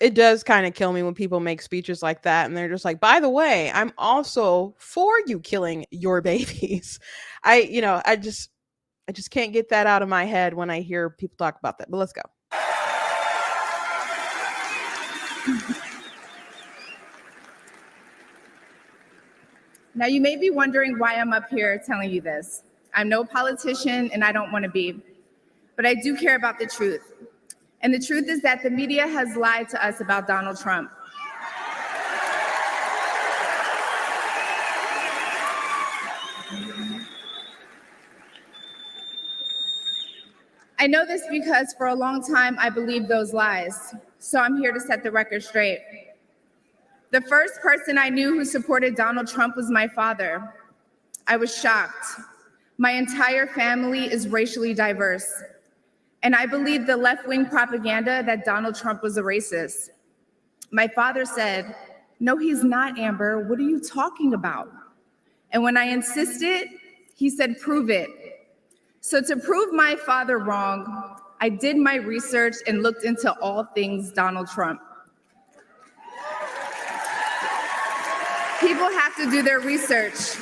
It does kind of kill me when people make speeches like that and they're just like, by the way, I'm also for you killing your babies. I just can't get that out of my head when I hear people talk about that. But let's go. Now, you may be wondering why I'm up here telling you this. I'm no politician and I don't want to be, but I do care about the truth. And the truth is that the media has lied to us about Donald Trump. I know this because for a long time I believed those lies, so I'm here to set the record straight. The first person I knew who supported Donald Trump was my father. I was shocked. My entire family is racially diverse, and I believed the left-wing propaganda that Donald Trump was a racist. My father said, "No, he's not, Amber. What are you talking about?" And when I insisted, he said, "Prove it." So to prove my father wrong, I did my research and looked into all things Donald Trump. People have to do their research.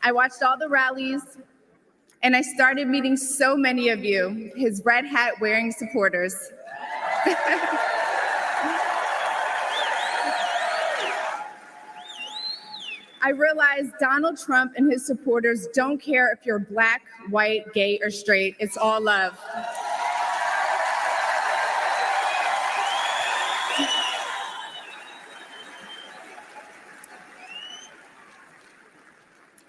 I watched all the rallies, and I started meeting so many of you, his red hat wearing supporters. I realized Donald Trump and his supporters don't care if you're black, white, gay, or straight. It's all love.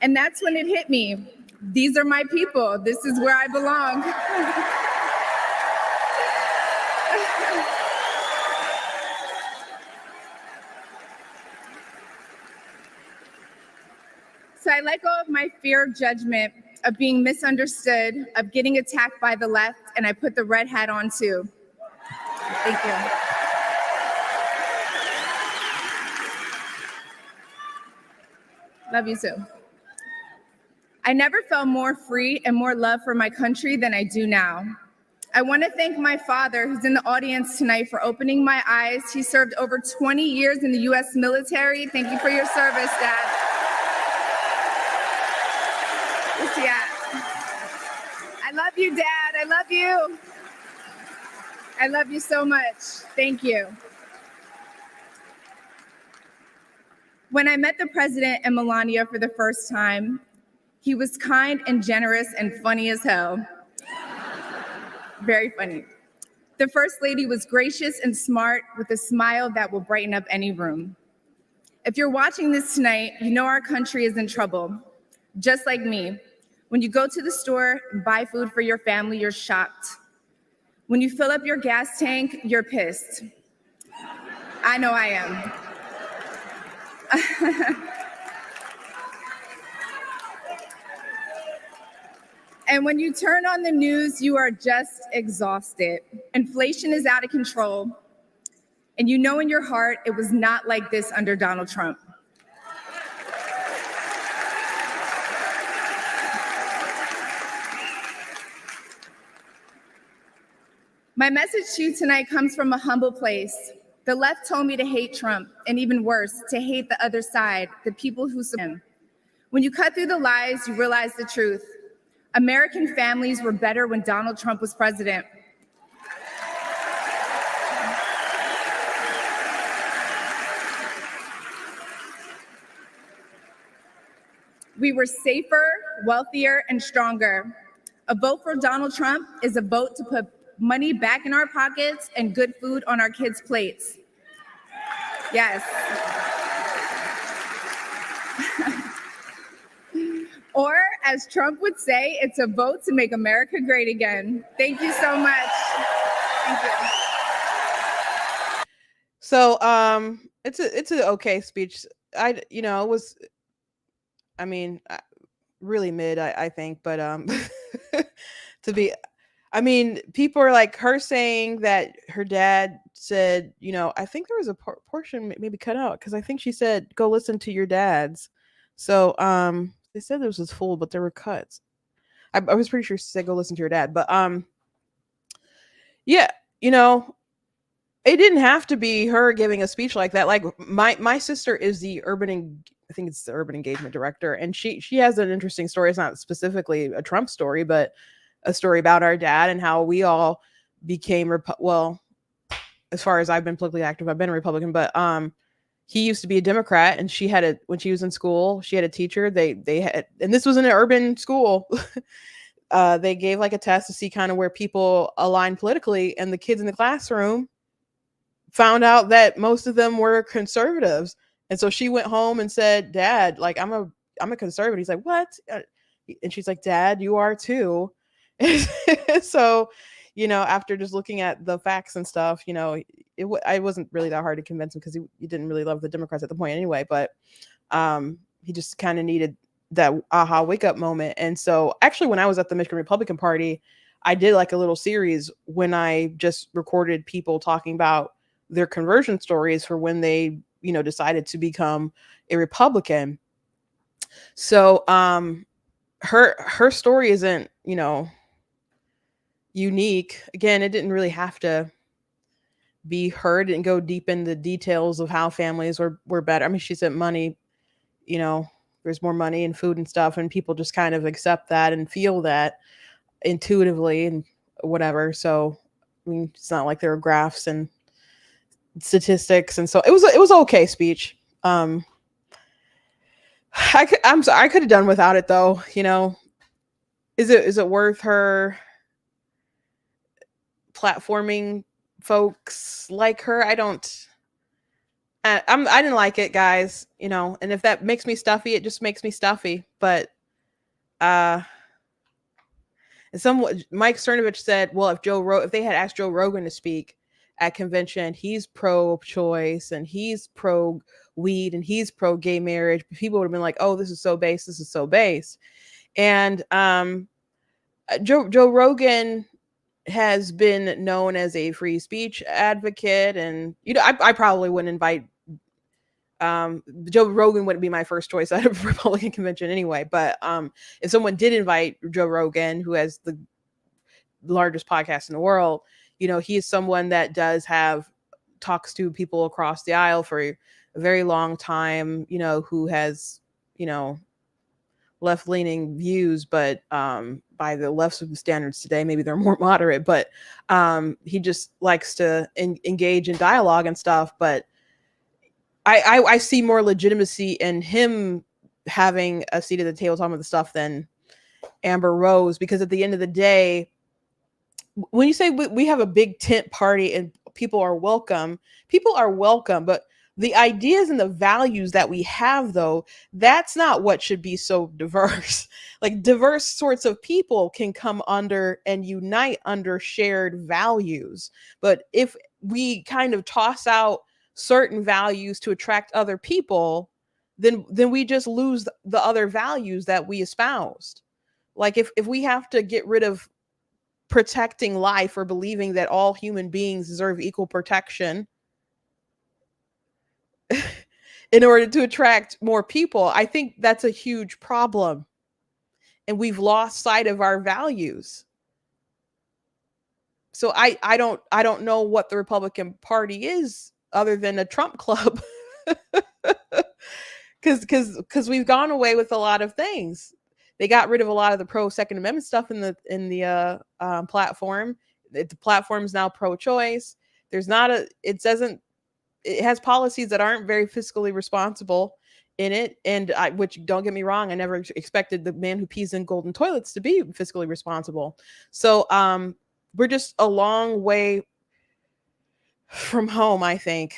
And that's when it hit me. These are my people. This is where I belong. So I let go of my fear of judgment, of being misunderstood, of getting attacked by the left, and I put the red hat on too. Thank you. Love you too. I never felt more free and more love for my country than I do now. I want to thank my father, who's in the audience tonight, for opening my eyes. He served over 20 years in the U.S. military. Thank you for your service, Dad. Where's he at? I love you, Dad. I love you. I love you so much. Thank you. When I met the president and Melania for the first time, he was kind and generous and funny as hell. Very funny. The First Lady was gracious and smart with a smile that will brighten up any room. If you're watching this tonight, you know our country is in trouble. Just like me. When you go to the store and buy food for your family, you're shocked. When you fill up your gas tank, you're pissed. I know I am. And when you turn on the news, you are just exhausted. Inflation is out of control. And you know in your heart it was not like this under Donald Trump. My message to you tonight comes from a humble place. The left told me to hate Trump, and even worse, to hate the other side, the people who support him. When you cut through the lies, you realize the truth. American families were better when Donald Trump was president. We were safer, wealthier, and stronger. A vote for Donald Trump is a vote to put money back in our pockets and good food on our kids' plates. Yes. Or, as Trump would say, it's a vote to make America great again. Thank you so much. Thank you. So it's an okay speech. It was, really mid, I think, but to be, people are like her saying that her dad said, I think there was a portion maybe cut out because I think she said, "Go listen to your dad's." So they said this was full, but there were cuts. I was pretty sure she said, "Go listen to your dad," but yeah, it didn't have to be her giving a speech like that. Like my sister is the I think it's the urban engagement director, and she has an interesting story. It's not specifically a Trump story, but a story about our dad and how we all became well, as far as I've been politically active, I've been a Republican, but he used to be a Democrat, and when she was in school, she had a teacher. They had, and this was in an urban school. They gave like a test to see kind of where people align politically, and the kids in the classroom found out that most of them were conservatives. And so she went home and said, "Dad, like I'm a conservative." He's like, "What?" And she's like, "Dad, you are too." So, after just looking at the facts and stuff, I wasn't really that hard to convince him because he didn't really love the Democrats at the point anyway. But he just kind of needed that aha wake up moment. And so actually, when I was at the Michigan Republican Party, I did like a little series when I just recorded people talking about their conversion stories for when they, decided to become a Republican. So her story isn't, unique. Again, it didn't really have to be heard and go deep into the details of how families were better. I mean, she said money, there's more money and food and stuff, and people just kind of accept that and feel that intuitively and whatever. So I mean, it's not like there were graphs and statistics, and so it was okay speech. I'm sorry, I could have done without it though. Is it worth her platforming folks like her? I didn't like it, guys. And if that makes me stuffy, it just makes me stuffy. But and Mike Cernovich said, well, if they had asked Joe Rogan to speak at convention, he's pro-choice and he's pro-weed and he's pro-gay marriage, people would have been like, oh, this is so base. And Joe Rogan has been known as a free speech advocate, and I probably wouldn't invite Joe Rogan wouldn't be my first choice at a Republican convention anyway. But if someone did invite Joe Rogan, who has the largest podcast in the world, he is someone that talks to people across the aisle for a very long time, who has, left-leaning views, but by the left's standards today, maybe they're more moderate, but he just likes to engage in dialogue and stuff. But I see more legitimacy in him having a seat at the table talking about the stuff than Amber Rose, because at the end of the day, when you say we have a big tent party and people are welcome, but the ideas and the values that we have, though, that's not what should be so diverse. Like, diverse sorts of people can come under and unite under shared values. But if we kind of toss out certain values to attract other people, then we just lose the other values that we espoused. Like, if we have to get rid of protecting life or believing that all human beings deserve equal protection in order to attract more people, I think that's a huge problem. And we've lost sight of our values. So I don't know what the Republican Party is other than a Trump club. Because we've gone away with a lot of things. They got rid of a lot of the pro Second Amendment stuff in the platform. The platform is now pro-choice. It has policies that aren't very fiscally responsible in it. And which, don't get me wrong, I never expected the man who pees in golden toilets to be fiscally responsible. So we're just a long way from home, I think.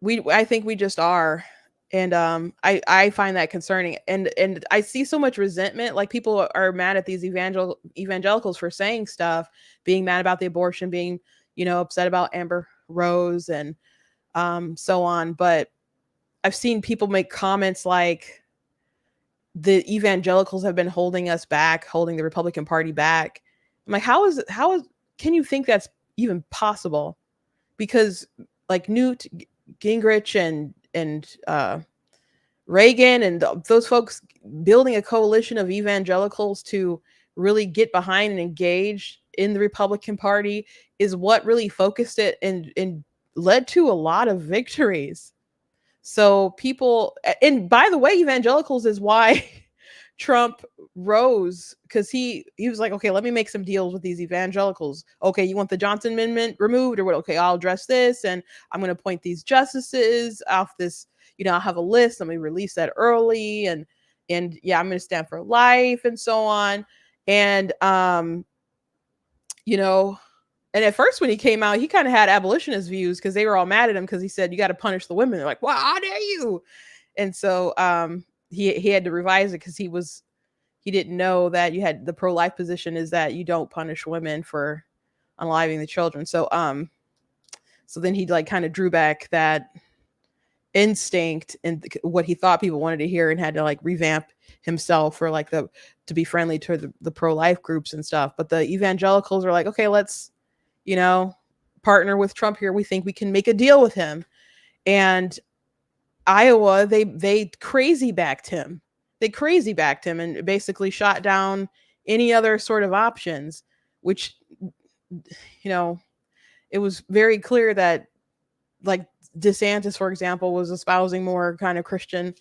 I think we just are. And I find that concerning. And I see so much resentment. Like, people are mad at these evangelicals for saying stuff, being mad about the abortion, being, upset about Amber Rose and so on. But I've seen people make comments like the evangelicals have been holding us back, holding the Republican Party back. I'm like, can you think that's even possible? Because like Newt Gingrich and Reagan and those folks building a coalition of evangelicals to really get behind and engage in the Republican Party is what really focused it and led to a lot of victories. So people, and by the way, evangelicals is why Trump rose, because he was like, okay, let me make some deals with these evangelicals. Okay, you want the Johnson Amendment removed or what? Okay, I'll address this, and I'm going to appoint these justices off this. I'll have a list. Let me release that early, and yeah, I'm going to stand for life and so on. And and at first when he came out, he kind of had abolitionist views because they were all mad at him because he said, you got to punish the women. They're like, well, how dare you? And so he had to revise it because he didn't know that you had the pro-life position is that you don't punish women for unaliving the children. So then he like kind of drew back that instinct and what he thought people wanted to hear and had to like revamp himself for like to be friendly to the pro-life groups and stuff. But the evangelicals are like, okay, let's partner with Trump here. We think we can make a deal with him. And Iowa, they crazy backed him. They crazy backed him and basically shot down any other sort of options, which, it was very clear that, like, DeSantis, for example, was espousing more kind of Christian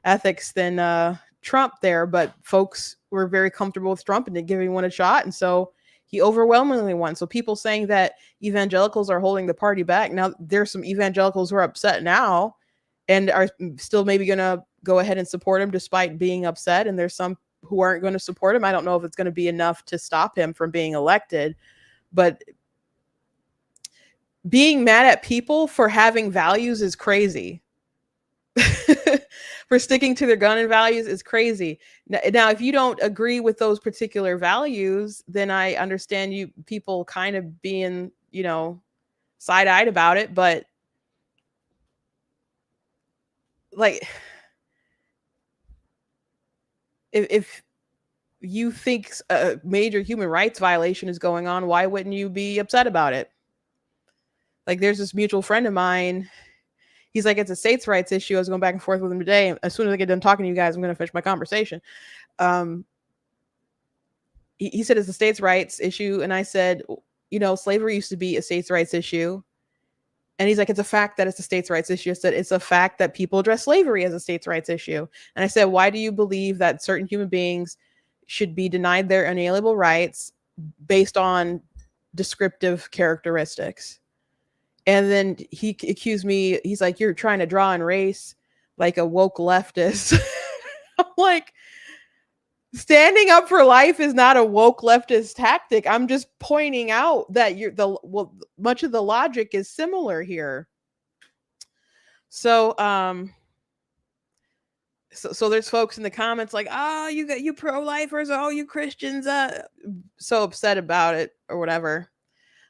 ethics than Trump there, but folks were very comfortable with Trump and didn't give anyone a shot. And so he overwhelmingly won. So people saying that evangelicals are holding the party back. Now, there's some evangelicals who are upset now and are still maybe going to go ahead and support him despite being upset. And there's some who aren't going to support him. I don't know if it's going to be enough to stop him from being elected, but being mad at people for having values is crazy. For sticking to their gun and values is crazy. Now, if you don't agree with those particular values, then I understand you people kind of being, side-eyed about it. But like, if you think a major human rights violation is going on, why wouldn't you be upset about it? Like, there's this mutual friend of mine. He's like, it's a states' rights issue. I was going back and forth with him today. As soon as I get done talking to you guys, I'm going to finish my conversation. He said it's a states' rights issue. And I said, slavery used to be a states' rights issue. And he's like, it's a fact that it's a states' rights issue. I said, it's a fact that people address slavery as a states' rights issue. And I said, why do you believe that certain human beings should be denied their unalienable rights based on descriptive characteristics? And then he accused me. He's like, you're trying to draw and race like a woke leftist. I'm like, standing up for life is not a woke leftist tactic. I'm just pointing out that much of the logic is similar here. So, so there's folks in the comments like, oh, you pro-lifers, oh, you Christians, so upset about it or whatever.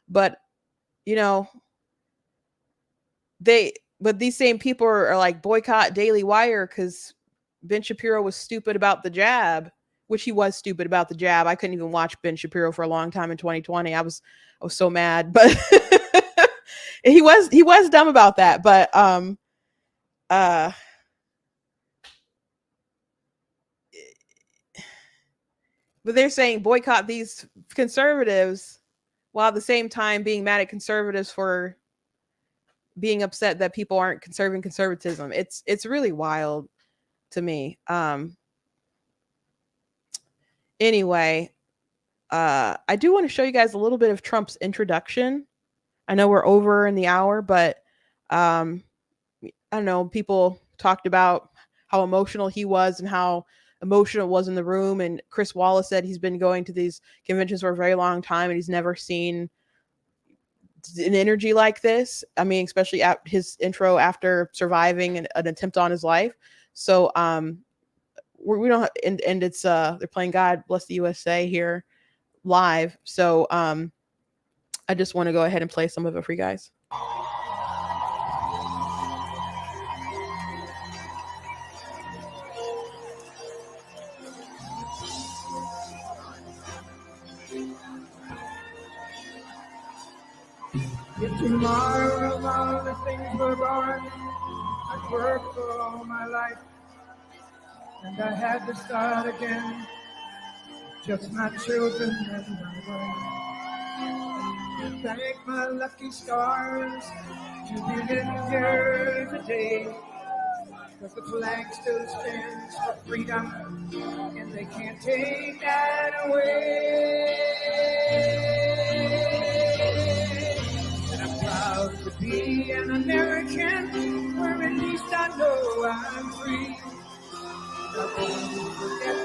But, but these same people are like, boycott Daily Wire because Ben Shapiro was stupid about the jab, which he was stupid about the jab. I couldn't even watch Ben Shapiro for a long time in 2020. I was so mad, but he was dumb about that. But but they're saying boycott these conservatives while at the same time being mad at conservatives for being upset that people aren't conserving conservatism. It's really wild to me. Anyway, I do want to show you guys a little bit of Trump's introduction. I know we're over in the hour, but I don't know, people talked about how emotional he was and how emotional it was in the room. And Chris Wallace said he's been going to these conventions for a very long time and he's never seen an energy like this. I mean, especially at his intro after surviving an attempt on his life. So we don't have, and it's they're playing God Bless the USA here live. So I just want to go ahead and play some of it for you guys. If tomorrow all the things were born, I'd worked for all my life, and I had to start again, just my children and my wife. Thank my lucky stars to be living here today, because the flag still stands for freedom, and they can't take that away. Proud to be an American, where at least I know I'm free. Not going to forget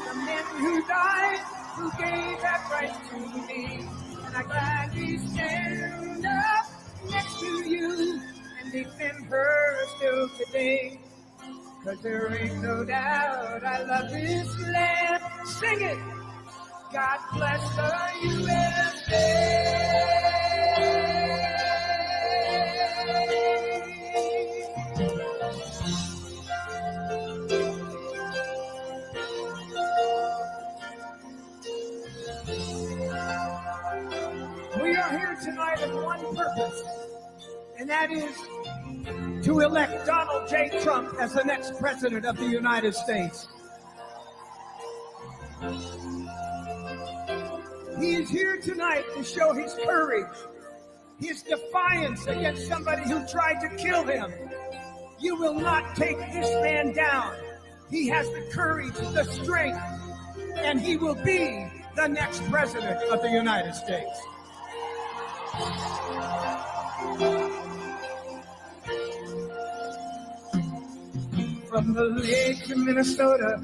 the men who died, who gave that right to me. And I gladly stand up next to you and defend her still today. 'Cause there ain't no doubt I love this land. Sing it! God bless the USA. We are here tonight with one purpose, and that is to elect Donald J. Trump as the next president of the United States. He is here tonight to show his courage, his defiance against somebody who tried to kill him. You will not take this man down. He has the courage, the strength, and he will be the next president of the United States. From the lakes of Minnesota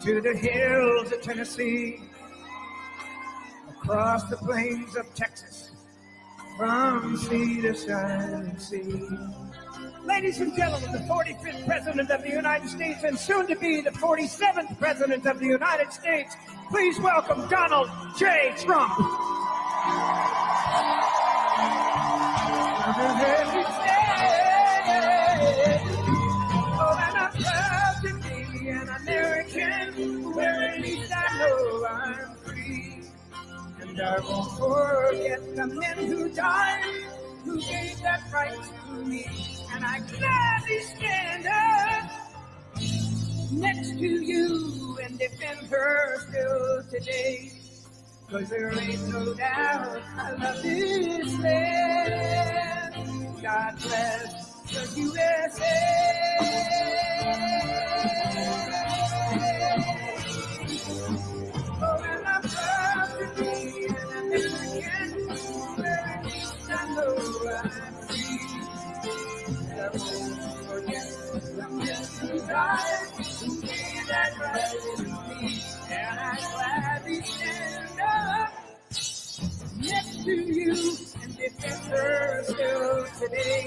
to the hills of Tennessee, across the plains of Texas, from sea to shining sea. Ladies and gentlemen, the 45th President of the United States and soon to be the 47th President of the United States, please welcome Donald J. Trump. Oh, and I'm proud to be an American, where at least I know I'm free. And I won't forget the men who died, who gave that right to me. And I gladly stand up next to you and defend her still today. 'Cause there ain't no doubt I love this land. God bless the USA. Oh, and I'm proud to be an American, where at least I know I'm free. And I won't forget the men who died, who gave that right to me. And I gladly stand up next to you and defend her still today.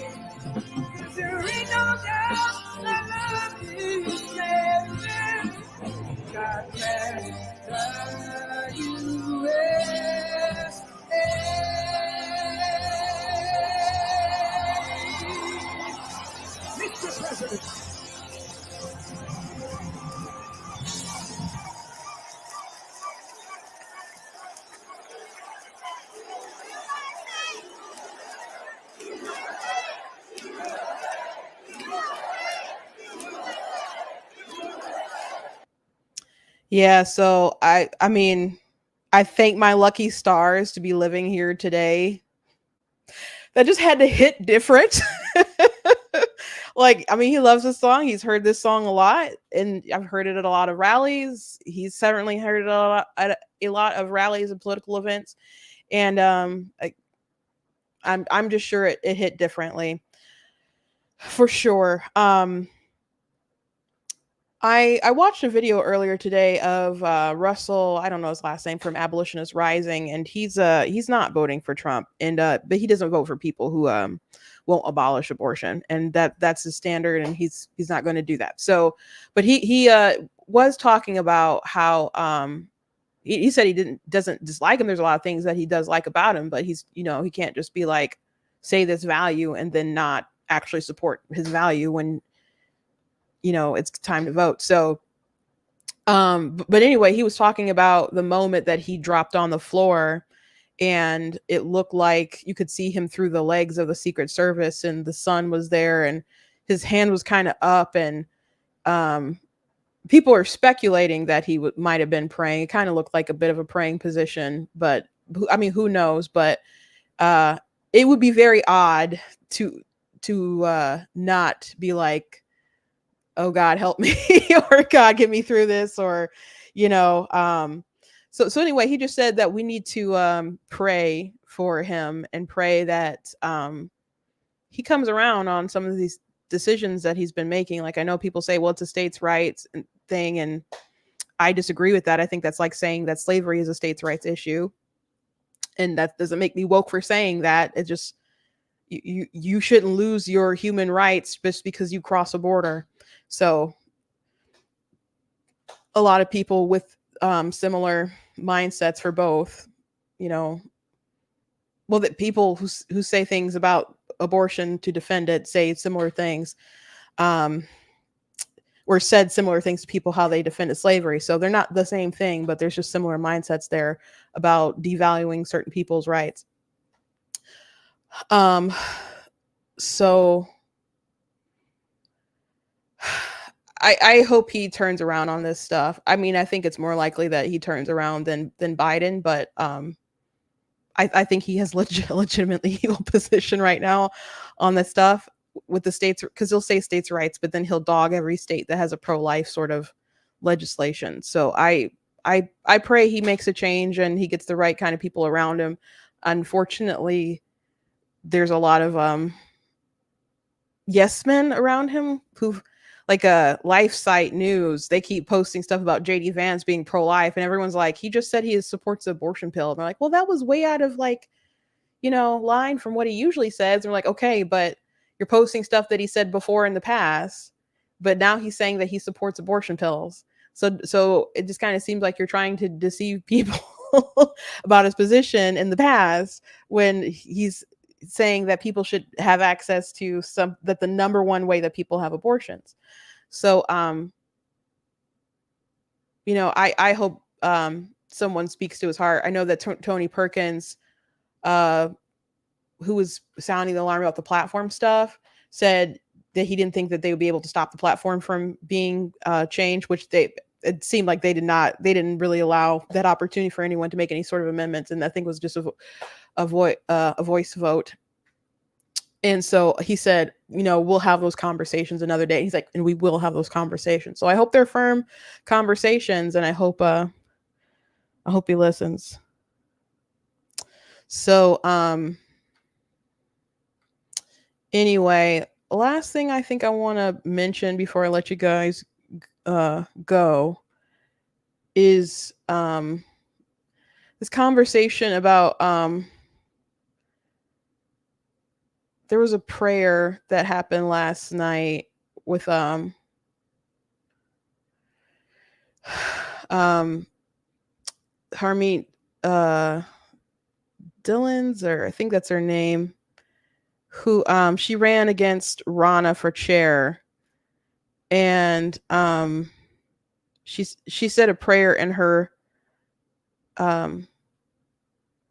'Cause there ain't no doubt that love is living. God bless the USA. Mr. President. Yeah, so I mean, I thank my lucky stars to be living here today. That just had to hit different. Like, I mean, he loves this song. He's heard this song a lot, and I've heard it at a lot of rallies. He's certainly heard it at a lot of rallies and political events. And I'm just sure it hit differently. For sure. I watched a video earlier today of Russell, I don't know his last name, from Abolitionist Rising, and he's not voting for Trump, and but he doesn't vote for people who won't abolish abortion, and that's his standard, and he's not going to do that. So, but he was talking about how he said he doesn't dislike him. There's a lot of things that he does like about him, but he's, you know, he can't just be like, say this value and then not actually support his value when, you know, it's time to vote. So, but anyway, he was talking about the moment that he dropped on the floor, and it looked like you could see him through the legs of the Secret Service, and the sun was there, and his hand was kind of up, and people are speculating that he might have been praying. It kind of looked like a bit of a praying position, but I mean, who knows? But it would be very odd to not be like, oh God, help me, or God, get me through this, or, you know, so anyway, he just said that we need to pray for him and pray that he comes around on some of these decisions that he's been making. Like, I know people say, well, it's a states' rights thing, and I disagree with that. I think that's like saying that slavery is a states' rights issue, and that doesn't make me woke for saying that. It just, you shouldn't lose your human rights just because you cross a border. So a lot of people with similar mindsets for both, you know, well, that people who say things about abortion to defend it say similar things, or said similar things to people how they defended slavery. So they're not the same thing, but there's just similar mindsets there about devaluing certain people's rights. Um, so I hope he turns around on this stuff. I mean, I think it's more likely that he turns around than Biden, but I think he has legitimately equal position right now on this stuff with the states, because he'll say states' rights, but then he'll dog every state that has a pro-life sort of legislation. So I pray he makes a change and he gets the right kind of people around him. Unfortunately, there's a lot of yes men around him who've, like Life Site News, they keep posting stuff about JD Vance being pro-life, and everyone's like, he just said he supports the abortion pill. And they're like, well, that was way out of line from what he usually says. And we're like, okay, but you're posting stuff that he said before in the past, but now he's saying that he supports abortion pills. So it just kind of seems like you're trying to deceive people about his position in the past, when he's saying that people should have access to that the number one way that people have abortions. So I hope someone speaks to his heart. I know that Tony Perkins, who was sounding the alarm about the platform stuff, said that he didn't think that they would be able to stop the platform from being changed, which it seemed like they didn't really allow that opportunity for anyone to make any sort of amendments. And I think it was just a voice vote. And so he said, we'll have those conversations another day. He's like, and we will have those conversations. So I hope they're firm conversations, and I hope he listens. So anyway, last thing I think I want to mention before I let you guys go is this conversation about there was a prayer that happened last night with Harmeet Dillons, or I think that's her name, who she ran against Rana for chair, and she said a prayer in her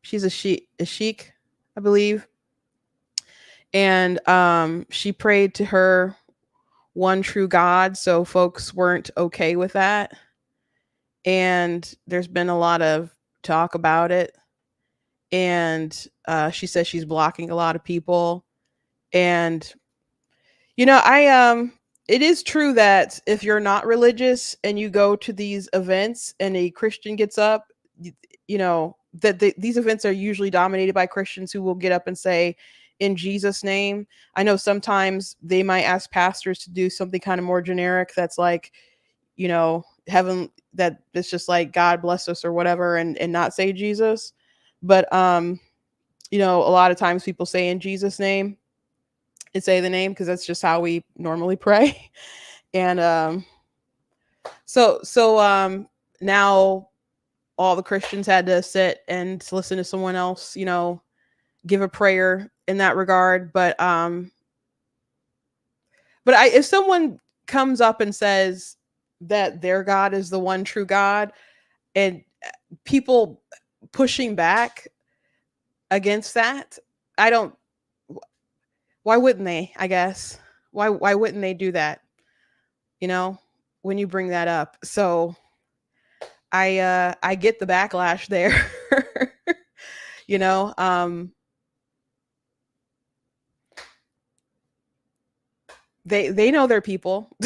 she's a sheikh, I believe, and she prayed to her one true God, so folks weren't okay with that, and there's been a lot of talk about it, and she says she's blocking a lot of people. And it is true that if you're not religious and you go to these events and a Christian gets up, these events are usually dominated by Christians who will get up and say, in Jesus' name. I know sometimes they might ask pastors to do something kind of more generic that's like, heaven, that it's just like God bless us or whatever, and not say Jesus. But a lot of times people say in Jesus' name and say the name because that's just how we normally pray. And so now all the Christians had to sit and listen to someone else, give a prayer in that regard. But if someone comes up and says that their God is the one true God, and people pushing back against that, why wouldn't they? I guess why wouldn't they do that? When you bring that up. So I get the backlash there. They know their people.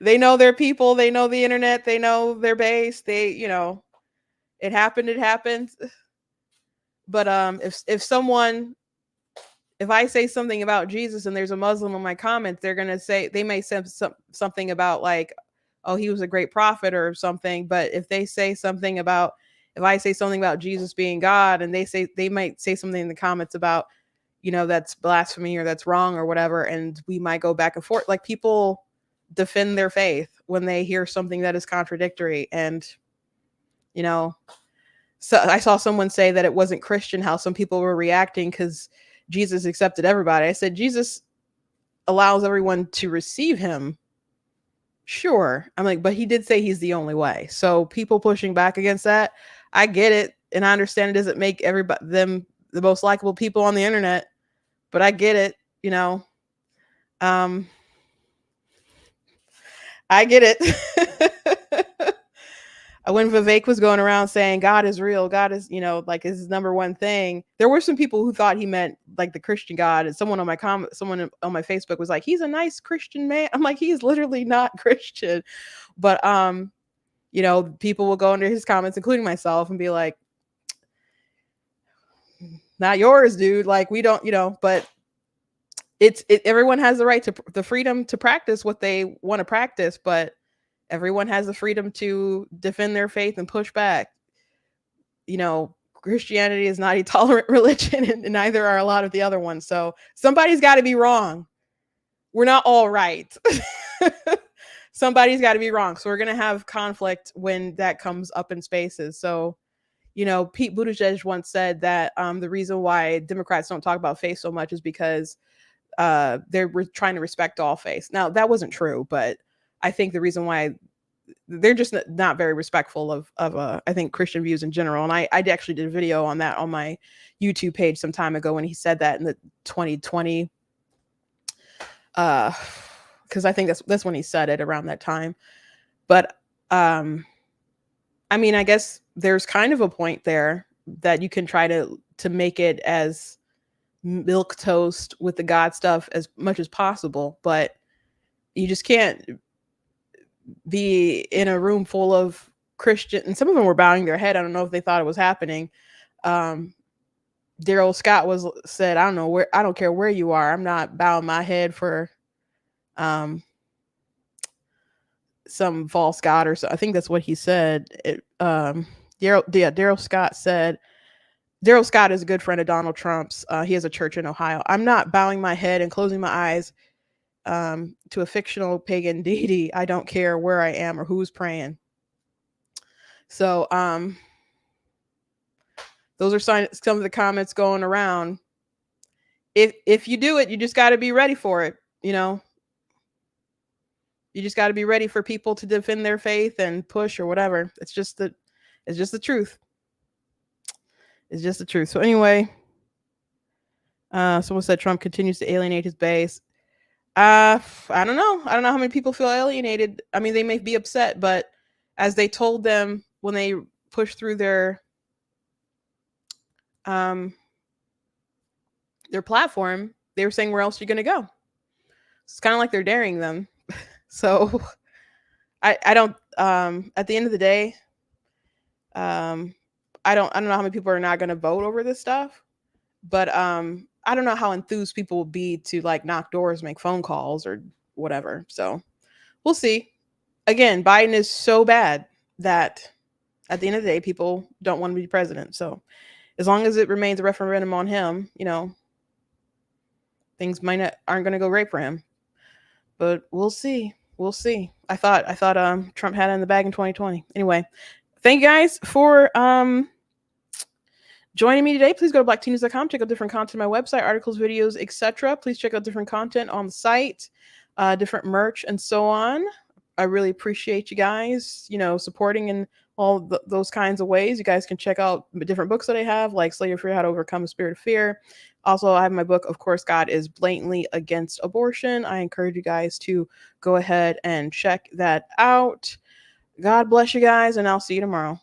They know their people. They know the internet. They know their base. It happened. But if I say something about Jesus and there's a Muslim in my comments, they may say something about like, oh, he was a great prophet or something. But if I say something about Jesus being God, and they might say something in the comments about, that's blasphemy or that's wrong or whatever, and we might go back and forth. Like, people defend their faith when they hear something that is contradictory. And so I saw someone say that it wasn't Christian how some people were reacting because Jesus accepted everybody. I said, Jesus allows everyone to receive him. Sure. I'm like, but he did say he's the only way. So people pushing back against that, I get it. And I understand it doesn't make the most likable people on the internet, but I get it, I get it. When Vivek was going around saying God is real, God is, like is his number one thing. There were some people who thought he meant like the Christian God, and someone on my Facebook was like, he's a nice Christian man. I'm like, he's literally not Christian. But people will go into his comments, including myself, and be like, not yours, dude. Like, we don't, but everyone has the right to the freedom to practice what they want to practice, but everyone has the freedom to defend their faith and push back. Christianity is not a tolerant religion, and neither are a lot of the other ones. So somebody's got to be wrong. We're not all right. Somebody's got to be wrong. So we're going to have conflict when that comes up in spaces. So, Pete Buttigieg once said that the reason why Democrats don't talk about faith so much is because they're trying to respect all faiths. Now, that wasn't true, but I think the reason why they're just not very respectful of I think Christian views in general. And I actually did a video on that on my YouTube page some time ago when he said that in the 2020, because I think that's when he said it, around that time. But I mean, I guess there's kind of a point there that you can try to make it as milk toast with the God stuff as much as possible, but you just can't be in a room full of Christian, and some of them were bowing their head. I don't know if they thought it was happening. Daryl Scott said, I don't care where you are, I'm not bowing my head for some false god or so. I think that's what he said. Daryl Scott said, Daryl Scott is a good friend of Donald Trump's. He has a church in Ohio. I'm not bowing my head and closing my eyes to a fictional pagan deity. I don't care where I am or who's praying. So those are some of the comments going around. If you do it, you just got to be ready for it. You just got to be ready for people to defend their faith and push or whatever. It's just the truth. It's just the truth. So anyway, someone said Trump continues to alienate his base. I don't know. I don't know how many people feel alienated. I mean, they may be upset, but as they told them when they pushed through their platform, they were saying, where else are you going to go? It's kind of like they're daring them. So I don't, at the end of the day, I don't know how many people are not going to vote over this stuff, but I don't know how enthused people will be to like knock doors, make phone calls or whatever. So we'll see. Again, Biden is so bad that at the end of the day, people don't want to be president. So as long as it remains a referendum on him, things aren't going to go great for him. But we'll see. We'll see. I thought Trump had it in the bag in 2020. Anyway, thank you guys for joining me today. Please go to blacktnews.com. Check out different content on my website, articles, videos, etc. Please check out different content on the site, different merch, and so on. I really appreciate you guys, supporting in all those kinds of ways. You guys can check out different books that I have, like Slay Your Fear, How to Overcome the Spirit of Fear. Also, I have my book, Of Course, God is Blatantly Against Abortion. I encourage you guys to go ahead and check that out. God bless you guys, and I'll see you tomorrow.